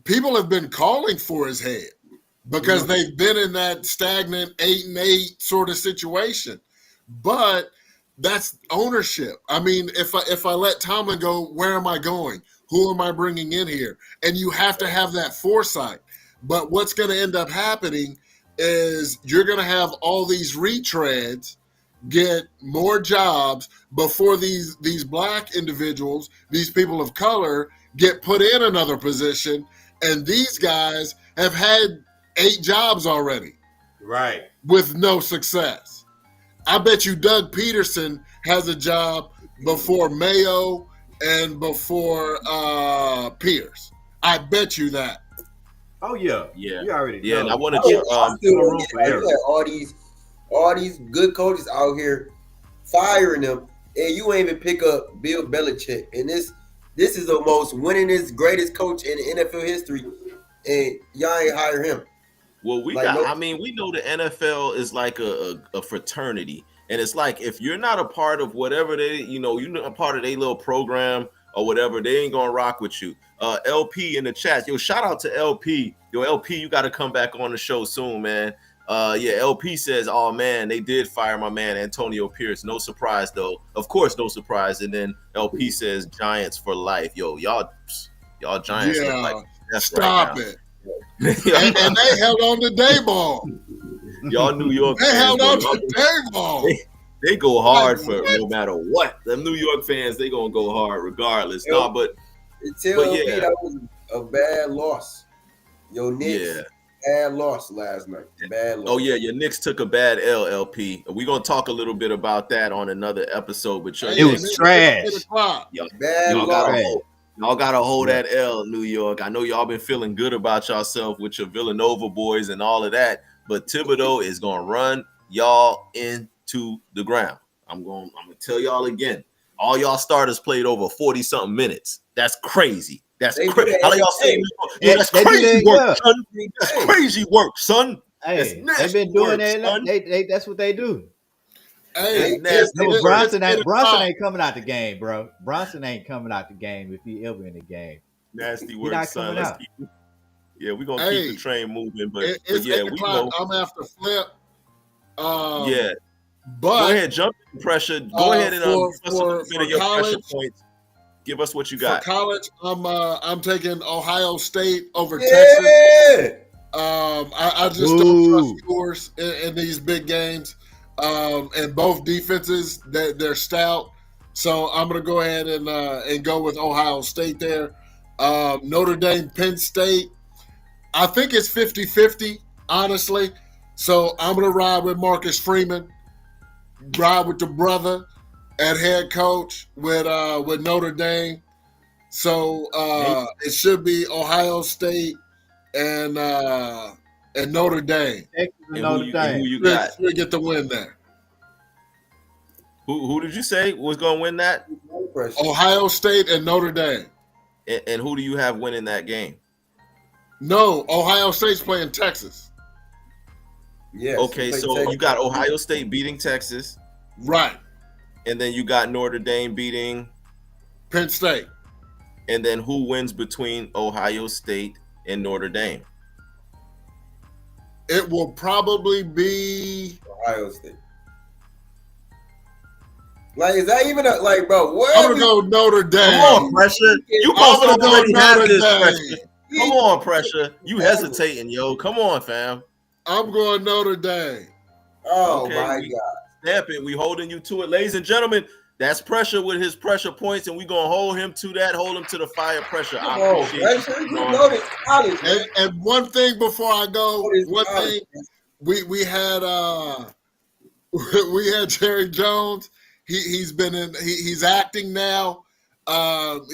people have been calling for his head because they've been in that stagnant 8-8 sort of situation. But that's ownership. I mean, if I let Tomlin go, where am I going? Who am I bringing in here? And you have to have that foresight. But what's going to end up happening is you're going to have all these retreads get more jobs before these black individuals, these people of color, get put in another position. And these guys have had 8 jobs already Right. with no success. I bet you Doug Peterson has a job before Mayo and before Pierce. I bet you that. Oh yeah. Yeah. You already Yeah, know. and I want I to still don't get it. You got all these good coaches out here firing them, and you ain't even pick up Bill Belichick. And this is the most winningest, greatest coach in NFL history, and y'all ain't hire him. Well, we know the NFL is like a fraternity. And it's like, if you're not a part of whatever you're not a part of their little program or whatever, they ain't gonna rock with you. LP in the chat. Yo, shout out to LP. Yo, LP, you gotta come back on the show soon, man. Yeah, LP says, oh man, they did fire my man Antonio Pierce. No surprise though. Of course, no surprise. And then LP says Giants for life. Yo, y'all Giants look like that's stop right it. and they held on to Dayball. Y'all New York They fans, held on to Dayball. They go hard for no matter what. Them New York fans, they gonna go hard regardless. Yo, But tell me yeah. that was a bad loss. Yo, Knicks, yeah. bad loss last night. Bad loss. Oh yeah, your Knicks took a bad LLP. We're gonna talk a little bit about that on another episode. But It was trash. Bad y'all loss. gotta hold that L, New York. I know y'all been feeling good about yourself with your Villanova boys and all of that, but Thibodeau is gonna run y'all into the ground. I'm gonna tell y'all again. All y'all starters played over 40-something minutes. That's crazy. That's crazy. How y'all saying? That's crazy work, son. That's crazy work, son. Hey, they've been doing that. They that's what they do. Hey, Bronson ain't coming out the game, bro. Bronson ain't coming out the game if he ever in the game. Nasty He work, not son. coming out. Yeah, we're gonna keep the train moving, but it's yeah, 8 we o'clock. know. I'm after Flip. Yeah, But go ahead, jump in pressure. Go ahead and for give us a little bit of your college, pressure points. Give us what you for got. college, I'm taking Ohio State over Yeah. Texas. I just don't trust Ooh. scores in these big games. And both defenses, they're stout. So I'm going to go ahead and go with Ohio State there. Notre Dame, Penn State, I think it's 50-50, honestly. So I'm going to ride with Marcus Freeman, ride with the brother at head coach with Notre Dame. So it should be Ohio State and Notre Dame. Texas and And Notre who Dame. you got? Should get the win there. Who did you say was going to win that? Ohio State and Notre Dame. And who do you have winning that game? No, Ohio State's playing Texas. Yes. Okay, so you got Ohio State beating Texas, Right. and then you got Notre Dame beating, Penn State. and then who wins between Ohio State and Notre Dame? It will probably be. Ohio State. Like, is that even bro? What? I'm gonna go Notre Dame. Come on, pressure. You I'm supposed to gonna already go have Notre this Dame. pressure. Come on, pressure. You hesitating, yo. Come on, fam. I'm going Notre Dame. Oh Okay, my we- God. Stamp it. We holding you to it, ladies and gentlemen. That's pressure with his pressure points, and we gonna hold him to that. Hold him to the fire pressure. Come I on, appreciate pressure. you. You know this college, man. And one thing before I go, What is one college? thing we had we had Jerry Jones. He's acting now.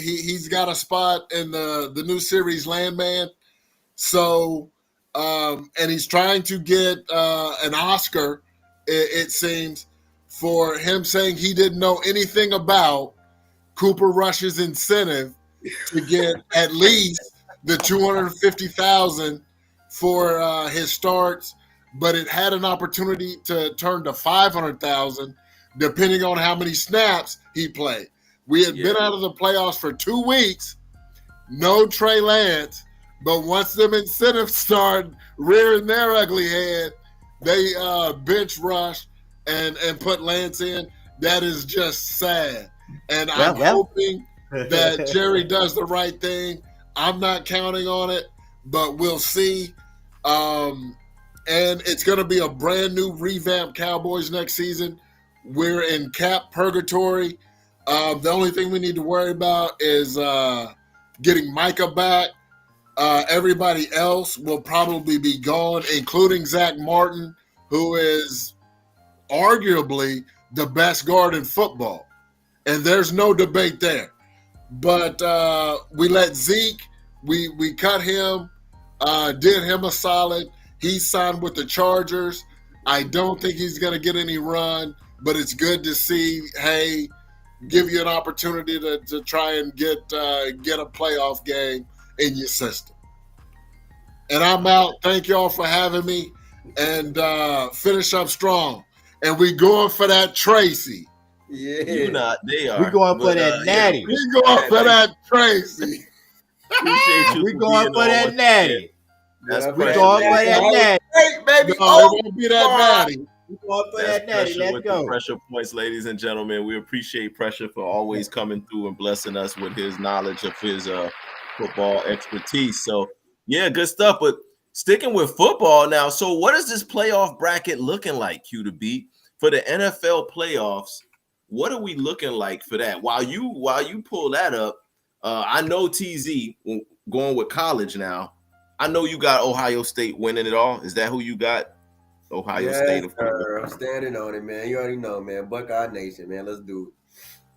He's got a spot in the new series Landman. So and he's trying to get an Oscar, it seems, for him saying he didn't know anything about Cooper Rush's incentive to get at least the $250,000 for his starts, but it had an opportunity to turn to $500,000 depending on how many snaps he played. We had been out of the playoffs for 2 weeks, no Trey Lance, but once them incentives started rearing their ugly head, they bench rush and put Lance in. That is just sad. And I'm hoping that Jerry does the right thing. I'm not counting on it, but we'll see. And it's going to be a brand new revamped Cowboys next season. We're in cap purgatory. The only thing we need to worry about is getting Micah back. Everybody else will probably be gone, including Zach Martin, who is arguably the best guard in football. And there's no debate there. But we let Zeke, we cut him, did him a solid. He signed with the Chargers. I don't think he's going to get any run, but it's good to see, hey, give you an opportunity to try and get a playoff game in your system. And I'm out. Thank y'all for having me. And finish up strong. And we going for that Tracy. Yeah. You not. They are. We going for that natty. We going for that Tracy. Appreciate you. We for going being for on that once natty. again. That's Yeah, We pressure. going for ladies. that natty. Hey, baby. No, Oh, it won't be that natty. We going for That's that natty. pressure Let's with the go. pressure points, ladies and gentlemen. We appreciate pressure for always coming through and blessing us with his knowledge of his football expertise. So yeah, good stuff. But sticking with football now. So what is this playoff bracket looking like, Q to beat for the NFL playoffs? What are we looking like for that? While you pull that up, I know TZ going with college now. I know you got Ohio State winning it all. Is that who you got? Ohio State. Of course. I'm standing on it, man. You already know, man. Buckeye Nation, man. Let's do it.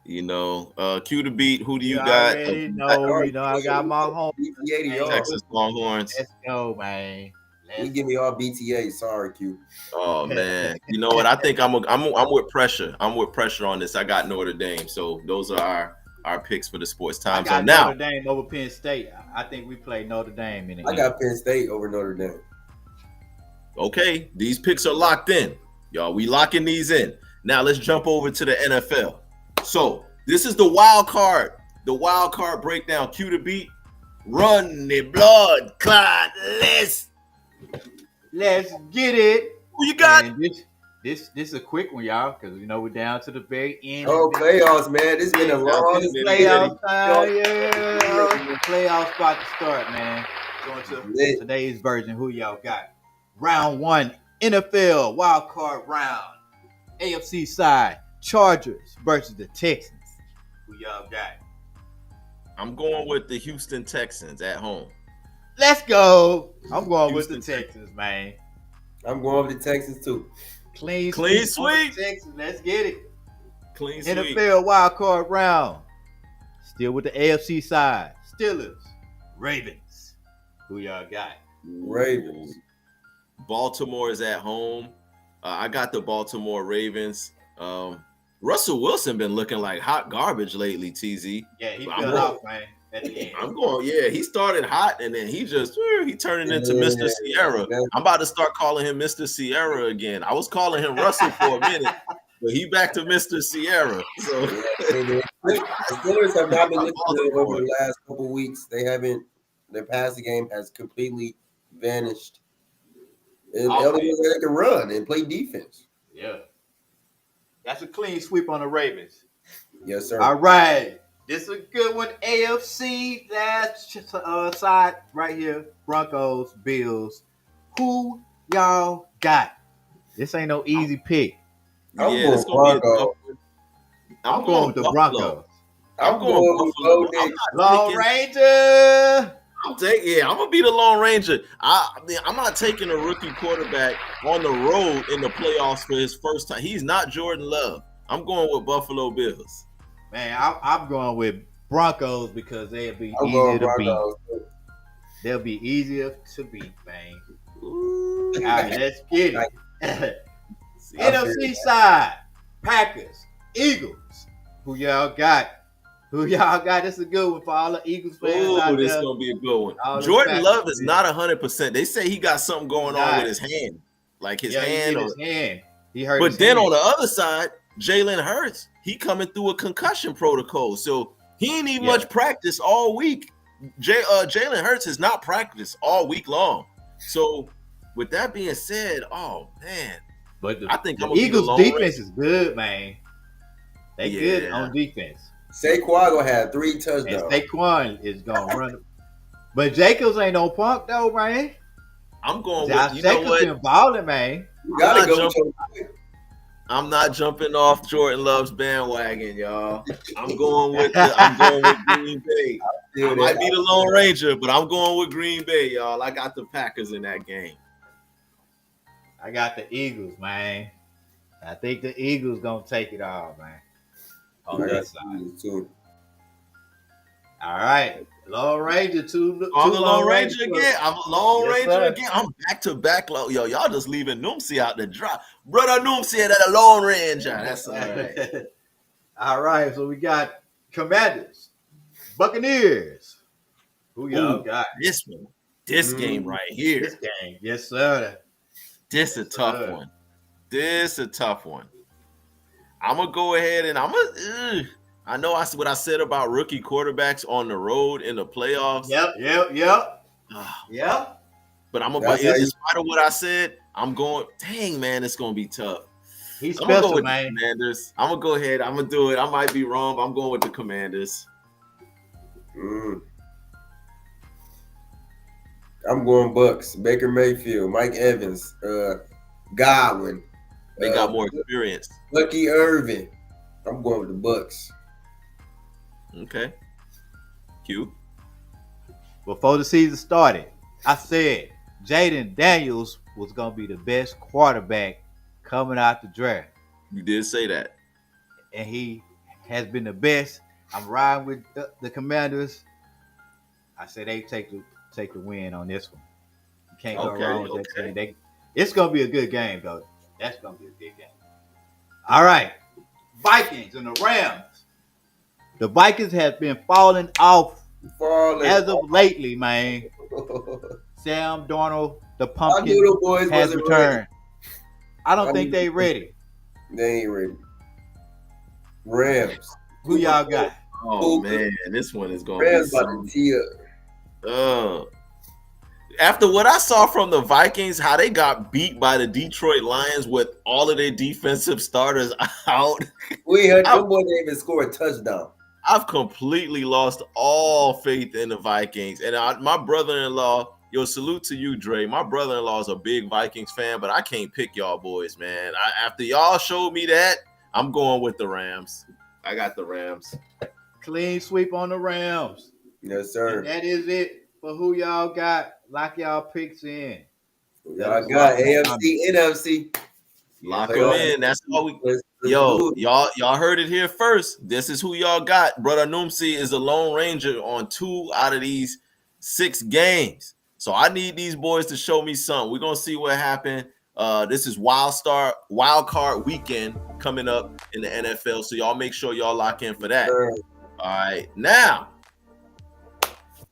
You know, Q to beat. Who do you You got? already know. You know I got my home. BTA to y'all. Texas Longhorns. Let's go, man. You give me all BTA. Sorry, Q. Oh man, you know what? I think I'm with pressure. I'm with pressure on this. I got Notre Dame. So those are our picks for the sports I time. So got now, Notre Dame over Penn State. I think we play Notre Dame in the I end. got Penn State over Notre Dame. okay, these picks are locked in, y'all. We locking these in. Now let's jump over to the NFL. So this is the wild card breakdown. Q to beat. Run the blood clot list. Let's get it. Who you got? And this is a quick one, y'all, because we're down to the very end. Oh, playoffs, man. This been a long It's Playoff time, yeah. Playoffs about to start, man. Going to today's version. Who y'all got? Round 1, NFL wild card round. AFC side, Chargers versus the Texans. Who y'all got? I'm going with the Houston Texans at home. Let's go. I'm going Houston with the Texans, man. I'm going with the Texans too. Clean sweep. Texans. Let's get it. Clean sweep. NFL wild card round. Still with the AFC side. Steelers, Ravens. Who y'all got? Ravens. Baltimore is at home. I got the Baltimore Ravens. Russell Wilson been looking like hot garbage lately, TZ. Yeah, he fell off, man. At the end. I'm going, yeah, he started hot and then he turning into Mr. Sierra. I'm about to start calling him Mr. Sierra again. I was calling him Russell for a minute, but he back to Mr. Sierra. So the Steelers have not been looking good over the last couple weeks. They haven't. Their passing game has completely vanished. And all they do is they can run and play defense. Yeah. That's a clean sweep on the Ravens. Yes, sir. All right. This is a good one. AFC last side right here. Broncos, Bills. Who y'all got? This ain't no easy pick. I'm yeah, going it's gonna be a tough one. I'm going with the Broncos. I'm going Buffalo. with Lone Ranger. I'm gonna be the Lone Ranger. I'm not taking a rookie quarterback on the road in the playoffs for his first time. He's not Jordan Love. I'm going with Buffalo Bills. Man, I'm going with Broncos because they'll be easier to beat. They'll be easier to beat, man. Ooh. All right, let's get it. NFC side, Packers, Eagles. Who y'all got? This is a good one for all the Eagles fans out there. This is going to be a good one. Jordan Love is not 100%. They say he got something going on with his hand. Like his hand. His hand. He hurt But his then hand. on the other side, Jalen Hurts, he coming through a concussion protocol. So he ain't need much practice all week. Jalen Hurts has not practiced all week long. So with that being said, oh, man. But I think the Eagles' defense is good, man. They good on defense. Saquon gonna have 3 touchdowns. And Saquon is gonna run. But Jacobs ain't no punk though, man. I'm going Josh with Jacobs been balling, man. You gotta go. I'm not jumping off Jordan Love's bandwagon, y'all. I'm going with Green Bay. I might be the Lone Ranger, but I'm going with Green Bay, y'all. I got the Packers in that game. I got the Eagles, man. I think the Eagles gonna take it all, man. On that side. Too. All right. Lone Ranger, I'm the Lone Ranger again. I'm Lone Ranger sir. again. I'm back to back. Yo, y'all just leaving Noomsy out the drop. Brother Noomsy that a Lone Ranger. That's all right. All right. So we got Commanders, Buccaneers. Who y'all got? This one. This game right here. This game. Yes, sir. This a tough one. This a tough one. I'm gonna go ahead and I know what I said about rookie quarterbacks on the road in the playoffs. Yep. But I'm gonna, in spite of what I said, I'm going. Dang, man, it's gonna be tough. He's I'm gonna special, go with man. the Commanders. I'm gonna go ahead. I'm gonna do it. I might be wrong, but I'm going with the Commanders. I'm going Bucks. Baker Mayfield, Mike Evans, Godwin. They got more experience. Lucky Irvin. I'm going with the Bucks. Okay. Q. Before the season started, I said Jaden Daniels was going to be the best quarterback coming out the draft. You did say that. And he has been the best. I'm riding with the Commanders. I said they take the win on this one. You can't go wrong with that team. It's going to be a good game, though. That's going to be a big game. All right. Vikings and the Rams. The Vikings have been falling off as of lately, man. Sam Darnold, the pumpkin, has returned. I don't think they ready. They ain't ready. Rams. Who y'all got? Oh, man. This one is going Rams to about to tee up. Uh, after what I saw from the Vikings, how they got beat by the Detroit Lions with all of their defensive starters out, We heard I, them boy didn't even score a touchdown. I've completely lost all faith in the Vikings. And my brother-in-law, yo, salute to you, Dre. My brother-in-law is a big Vikings fan, but I can't pick y'all boys, man. After y'all showed me that, I'm going with the Rams. I got the Rams. Clean sweep on the Rams. Yes, And sir. that is it for who y'all got. Lock y'all picks in. Y'all got AFC, NFC. Lock Yeah, them playoff. in. That's all we. Let's Yo, do it. y'all heard it here first. This is who y'all got. Brother Numsi is a Lone Ranger on 2 out of these 6 games. So I need these boys to show me something. We're gonna see what happened. This is wild card weekend coming up in the NFL. So y'all make sure y'all lock in for that. Sir. All right, now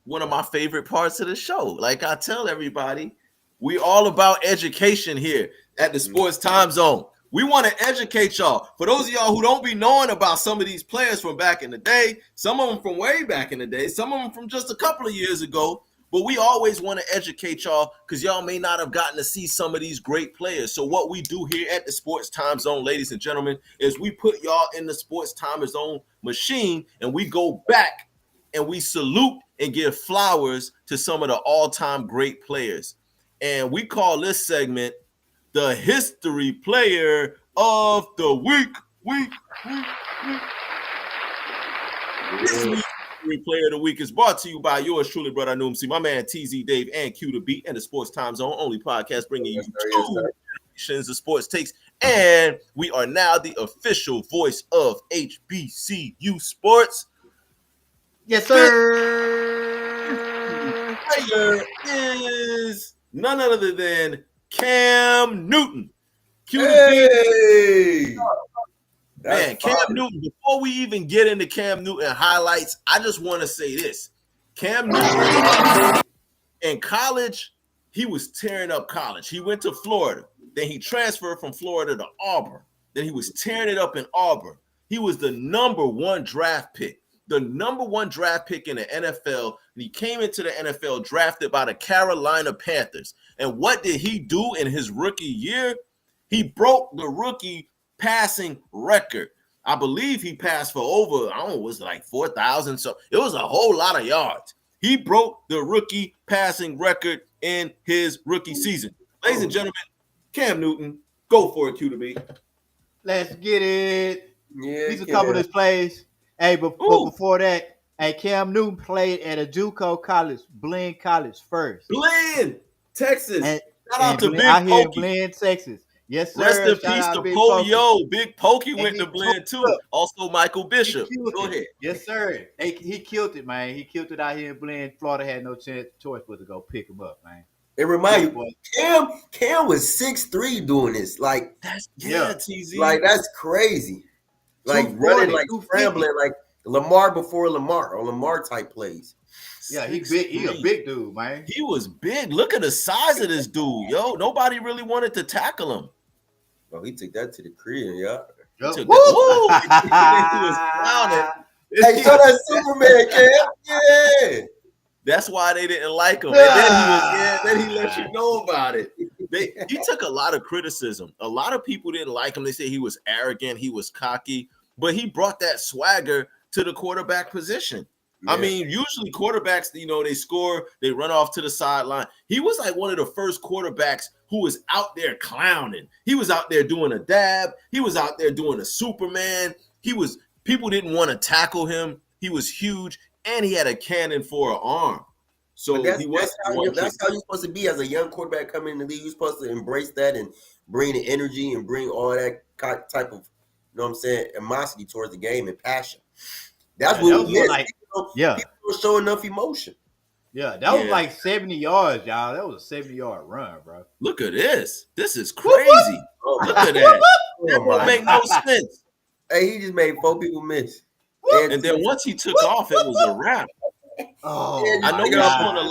one of my favorite parts of the show. Like I tell everybody, we all about education here at the Sports Time Zone. We want to educate y'all. For those of y'all who don't be knowing about some of these players from back in the day, some of them from way back in the day, some of them from just a couple of years ago, but we always want to educate y'all because y'all may not have gotten to see some of these great players. So what we do here at the Sports Time Zone, ladies and gentlemen, is we put y'all in the Sports Time Zone machine and we go back and we salute and give flowers to some of the all-time great players. And we call this segment the History Player of the Week. This week's History Player of the Week is brought to you by yours truly, brother Noomsi, my man TZ Dave, and Q the Beat, and the Sports Time Zone only podcast bringing you two generations of sports takes. And we are now the official voice of HBCU Sports. Yes, sir. Player is none other than Cam Newton. Q the Beat. Man, Cam Newton, before we even get into Cam Newton highlights, I just want to say this. Cam Newton in college, he was tearing up college. He went to Florida. Then he transferred from Florida to Auburn. Then he was tearing it up in Auburn. He was the #1 draft pick. The #1 draft pick in the NFL. And he came into the NFL drafted by the Carolina Panthers. And what did he do in his rookie year? He broke the rookie passing record. I believe he passed for over, I don't know, it was like 4,000. So it was a whole lot of yards. He broke the rookie passing record in his rookie season. Ladies and gentlemen, Cam Newton, go for it, Q to B. Let's get it. Yeah, These a couple of his plays. Hey, but before that, hey, Cam Newton played at a JUCO college, Blinn College first. Blinn, Texas. And, shout out to Blinn, Big out here in Pokey. Blinn, Texas. Yes, sir. Rest in Shout peace out to Big Polio. Big Pokey And went he to Blinn too. killed it. Also Michael Bishop. Go ahead. Yes, sir. He killed it, man. He killed it out here in Blinn. Florida had no choice but to go pick him up, man. It reminds you, Cam was 6'3" doing this. Like, That's TZ. Like, that's crazy. Like, running, like, scrambling, like Lamar before Lamar, or Lamar type plays. Yeah, he big. He a big dude, man. He was big. Look at the size of this dude, yo. Nobody really wanted to tackle him. Oh, he took that to the crib, yeah. He took that. He was clowning. Hey, show that Superman, Cam. Yeah. That's why they didn't like him. And then he let you know about it. He took a lot of criticism. A lot of people didn't like him. They say he was arrogant, he was cocky, but he brought that swagger to the quarterback position. Yeah. I mean, usually quarterbacks, they score, they run off to the sideline. He was like one of the first quarterbacks who was out there clowning. He was out there doing a dab. He was out there doing a Superman. People didn't want to tackle him. He was huge, and he had a cannon for an arm. So that's how you're supposed to be as a young quarterback coming in the league. You're supposed to embrace that and bring the energy and bring all that type of, animosity towards the game and passion. That's what we like. People don't show enough emotion. Yeah, that was like 70 yards, y'all. That was a 70-yard run, bro. Look at this. This is crazy. Look at that. That won't make no sense. Hey, he just made 4 people miss. And then once he took off, it was a wrap. I know y'all doing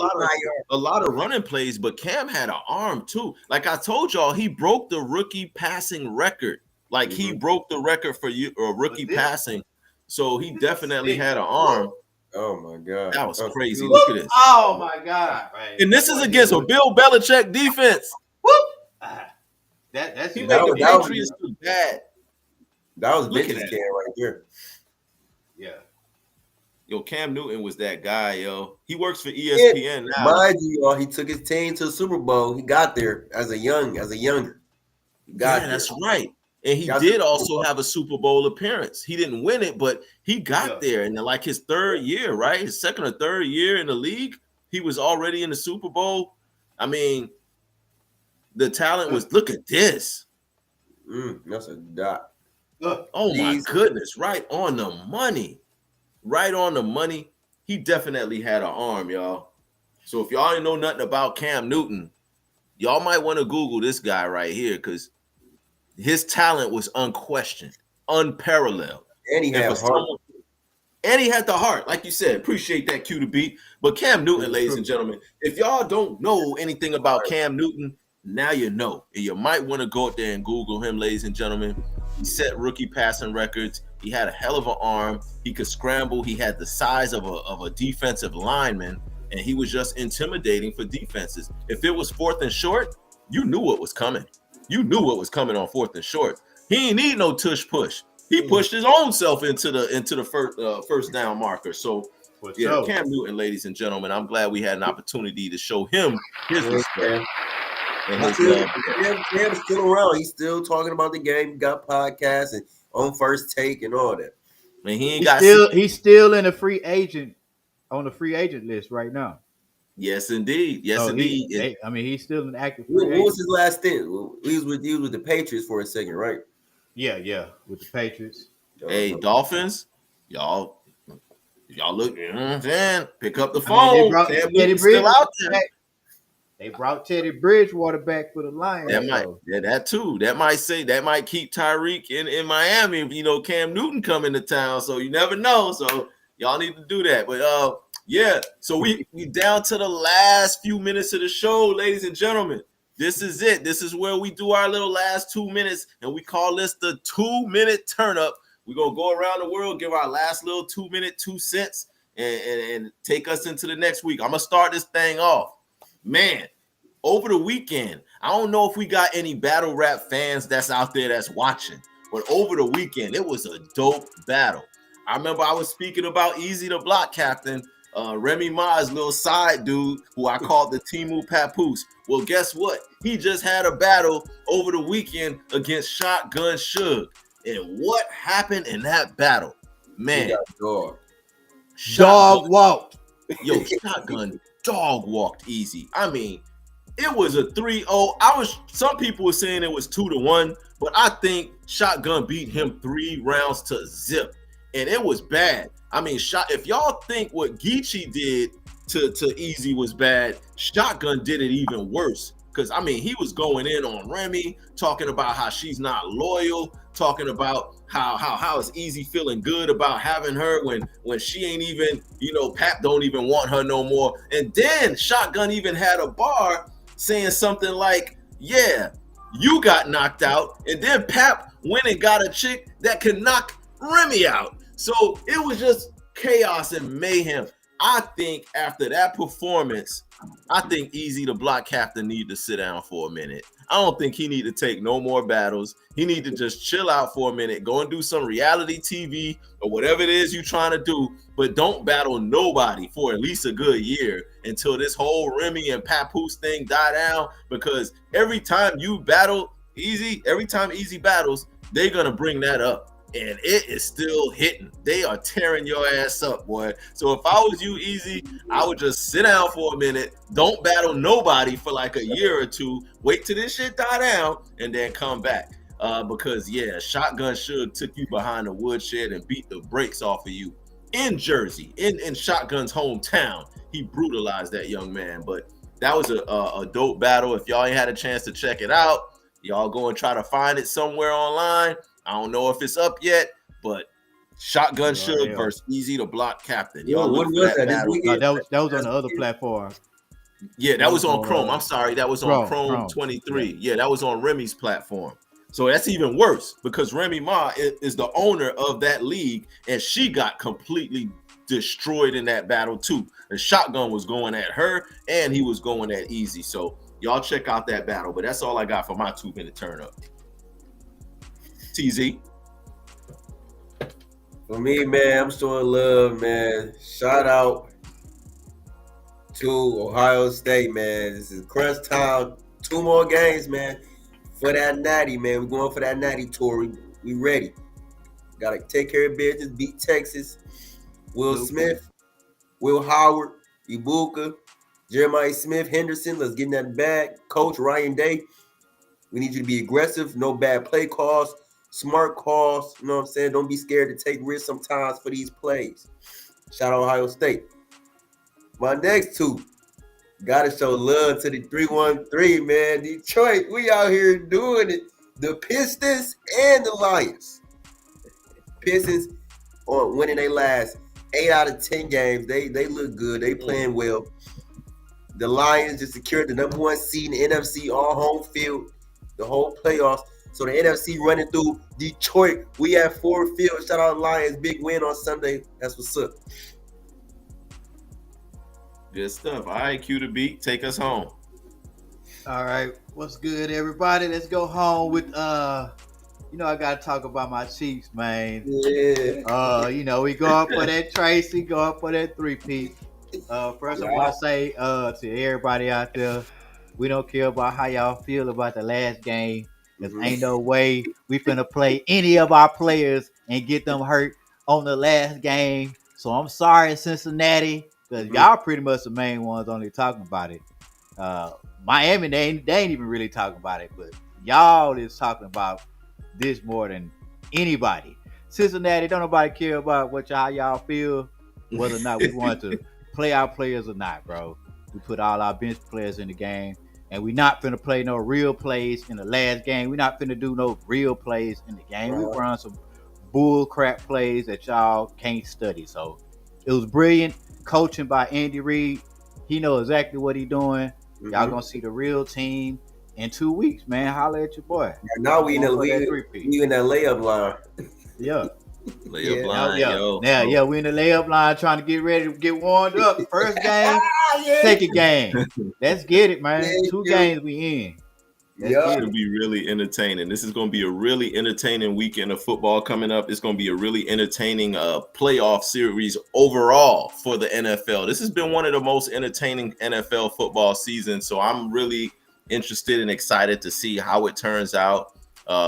a lot of running plays, but Cam had an arm too. Like I told y'all, he broke the rookie passing record. Like he broke the record for rookie passing. So he definitely had an arm. Oh my god, That was crazy. Whoop. Look at this. Oh my God! Man. And this is against a Bill Belichick defense. That's He just- made the that was- Patriots look bad. That was Look at bitches that. can right there. yeah. Yo, Cam Newton was that guy, yo. He works for ESPN now. Mind you, y'all, he took his team to the Super Bowl. He got there as a younger. He got there. That's right. And he Got did the also Super Bowl. have a Super Bowl appearance. He didn't win it, but he got Yeah. there. And like his third year, right? His second or third year in the league, he was already in the Super Bowl. I mean, the talent was, look at this. That's a dot. Oh my goodness, right on the money. Right on the money. He definitely had an arm, y'all. So if y'all ain't know nothing about Cam Newton, y'all might want to Google this guy right here because his talent was unquestioned, unparalleled. And he had heart. And he had the heart, like you said. Appreciate that cue to beat. But Cam Newton, ladies and gentlemen, if y'all don't know anything about Cam Newton, now you know. And you might want to go out there and Google him, ladies and gentlemen. He set rookie passing records. He had a hell of an arm. He could scramble. He had the size of a defensive lineman, and he was just intimidating for defenses. If it was 4th and short, you knew what was coming. You knew what was coming on 4th and short. He ain't need no tush push. He pushed his own self into the first down marker. So yeah, Cam Newton, ladies and gentlemen, I'm glad we had an opportunity to show him his respect. And Cam's still around. He's still talking about the game. He got podcasts and on First Take and all that. Man, he's still in a free agent on the free agent list right now. Yes, indeed. Yes, So indeed. he's still an active free What agent. was his last stint? He was with the Patriots for a second, right? Yeah, with the Patriots. Hey, Dolphins, y'all look, you know what I'm saying? Pick up the phone. Cam Newton's still out there. They brought Teddy Bridgewater back for the Lions. That too. That might keep Tyreek in Miami if you know Cam Newton coming to town. So you never know. So y'all need to do that. But yeah. So we down to the last few minutes of the show, ladies and gentlemen. This is it. This is where we do our little last 2 minutes, and we call this the 2-minute turn up. We're gonna go around the world, give our last little 2-minute 2 cents, and take us into the next week. I'm gonna start this thing off. Man, over the weekend, I don't know if we got any battle rap fans that's out there that's watching, but over the weekend, it was a dope battle. I remember I was speaking about Easy the Block Captain, Remy Ma's little side dude, who I called the Timu Papoose. Well, guess what? He just had a battle over the weekend against Shotgun Suge. And what happened in that battle? Man, dog walked. Yo, Shotgun dog walked Easy. I mean, it was a 3-0. Some people were saying it was 2-1, but I think Shotgun beat him 3 rounds to zip. And it was bad. I mean, if y'all think what Geechee did to Easy was bad, Shotgun did it even worse. Because, I mean, he was going in on Remy, talking about how she's not loyal, talking about how is Easy feeling good about having her when she ain't even, Pap don't even want her no more. And then Shotgun even had a bar saying something like, yeah, you got knocked out. And then Pap went and got a chick that could knock Remy out. So it was just chaos and mayhem. I think after that performance, I think Easy the Block Captain need to sit down for a minute. I don't think he need to take no more battles. He need to just chill out for a minute, go and do some reality TV or whatever it is you're trying to do, but don't battle nobody for at least a good year until this whole Remy and Papoose thing die down, because every time you battle Easy, every time Easy battles, they're going to bring that up. And it is still hitting. They are tearing your ass up, boy. So if I was you, Easy, I would just sit down for a minute. Don't battle nobody for like a year or two. Wait till this shit die down and then come back. Because, yeah, Shotgun Suge took you behind the woodshed and beat the brakes off of you in Jersey, in Shotgun's hometown. He brutalized that young man. But that was a dope battle. If y'all ain't had a chance to check it out, y'all go and try to find it somewhere online. I don't know if it's up yet, but Shotgun Suge versus Easy the Block Captain. Yo, what was that? That was on the other platform. Yeah, that was on Chrome. I'm sorry, that was on Chrome 23. Yeah, that was on Remy's platform. So that's even worse because Remy Ma is the owner of that league, and she got completely destroyed in that battle too. The shotgun was going at her, and he was going at Easy. So y'all check out that battle. But that's all I got for my 2-minute turn up. TZ. For me, man, I'm showing love, man. Shout out to Ohio State, man. This is crunch time. 2 more games, man, for that natty, man. We're going for that natty tour. We ready. Got to take care of business, beat Texas. Will Smith, Will Howard, Ibuka, Jeremiah Smith, Henderson. Let's get in that bag. Coach Ryan Day, we need you to be aggressive. No bad play calls, smart calls. You know what I'm saying? Don't be scared to take risks sometimes for these plays. Shout out Ohio State. My next 2, got to show love to the 3-1-3, man. Detroit, we out here doing it. The Pistons and the Lions. Pistons on winning their last 8 out of 10 games. They look good. They playing well. The Lions just secured the number 1 seed in the NFC, all home field, the whole playoffs. So the NFC running through Detroit. We have Ford Field. Shout out Lions. Big win on Sunday. That's what's up. Good stuff. All right, Q to beat. Take us home. All right, what's good, everybody? Let's go home with I gotta talk about my Chiefs, man. Yeah. We go up for that Tracy, go up for that 3-peat. First I want to say to everybody out there, we don't care about how y'all feel about the last game. Because ain't no way we finna play any of our players and get them hurt on the last game. So I'm sorry, Cincinnati, because y'all pretty much the main ones only talking about it. Miami, they ain't even really talking about it, but y'all is talking about this more than anybody. Cincinnati, don't nobody care about how y'all feel, whether or not we want to play our players or not, bro. We put all our bench players in the game, and we not finna play no real plays in the last game. We not finna do no real plays in the game. We run some bull crap plays that y'all can't study. So it was brilliant coaching by Andy Reid. He knows exactly what he's doing. Y'all gonna see the real team in 2 weeks, man. Holla at your boy. Now we in that layup line. Yeah. Layup line, we in the layup line trying to get ready to get warmed up. First game, second game. Let's get it, man. 2 games we in. It's going to be really entertaining. This is going to be a really entertaining weekend of football coming up. It's going to be a really entertaining playoff series overall for the NFL. This has been one of the most entertaining NFL football seasons, so I'm really interested and excited to see how it turns out,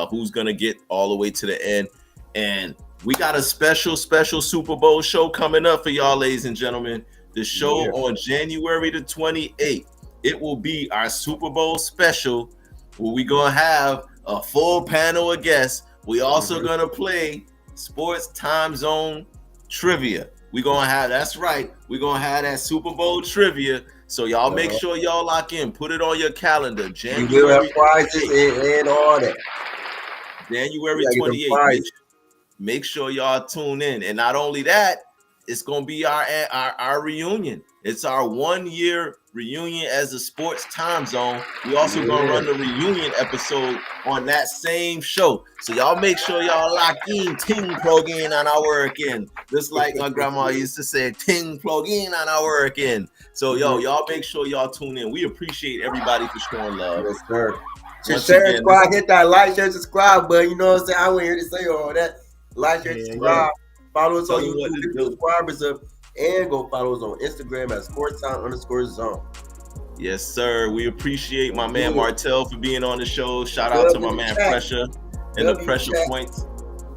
who's going to get all the way to the end. And we got a special Super Bowl show coming up for y'all, ladies and gentlemen. The show on January the 28th. It will be our Super Bowl special, where we going to have a full panel of guests. We also going to play sports time zone trivia. We're going to have, that's right, we're going to have that Super Bowl trivia. So y'all make sure y'all lock in. Put it on your calendar. We will have prizes and all that. January 28th. Make sure y'all tune in. And not only that, it's going to be our reunion. It's our 1-year reunion as a sports time zone. We also going to run the reunion episode on that same show. So y'all make sure y'all lock in, ting plug in on our work in. Just like my grandma used to say, ting plug in on our work in. So y'all make sure y'all tune in. We appreciate everybody for showing love. Yes, sir. Share, subscribe, hit that like, share, subscribe button. You know what I'm saying? I went here to say all that. Like, share, subscribe. Follow us on YouTube, get the subscribers up, and go follow us on Instagram at sportstime_zone. Yes, sir. We appreciate my man Martell for being on the show. Shout out to my man Pressure and the Pressure Points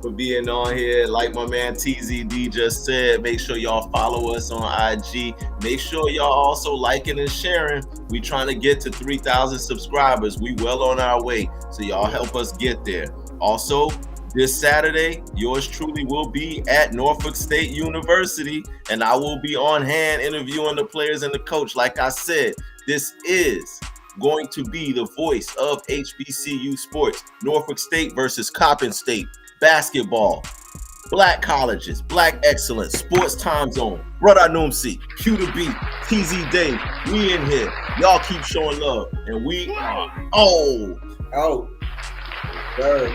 for being on here. Like my man TZD just said, make sure y'all follow us on IG. Make sure y'all also liking and sharing. We trying to get to 3,000 subscribers. We well on our way. So y'all help us get there. Also, this Saturday, yours truly will be at Norfolk State University, and I will be on hand interviewing the players and the coach. Like I said, this is going to be the voice of HBCU sports. Norfolk State versus Coppin State. Basketball. Black colleges. Black excellence. Sports time zone. Brother Numsi. Q to B. TZ Day. We in here. Y'all keep showing love. And we are out. Sir.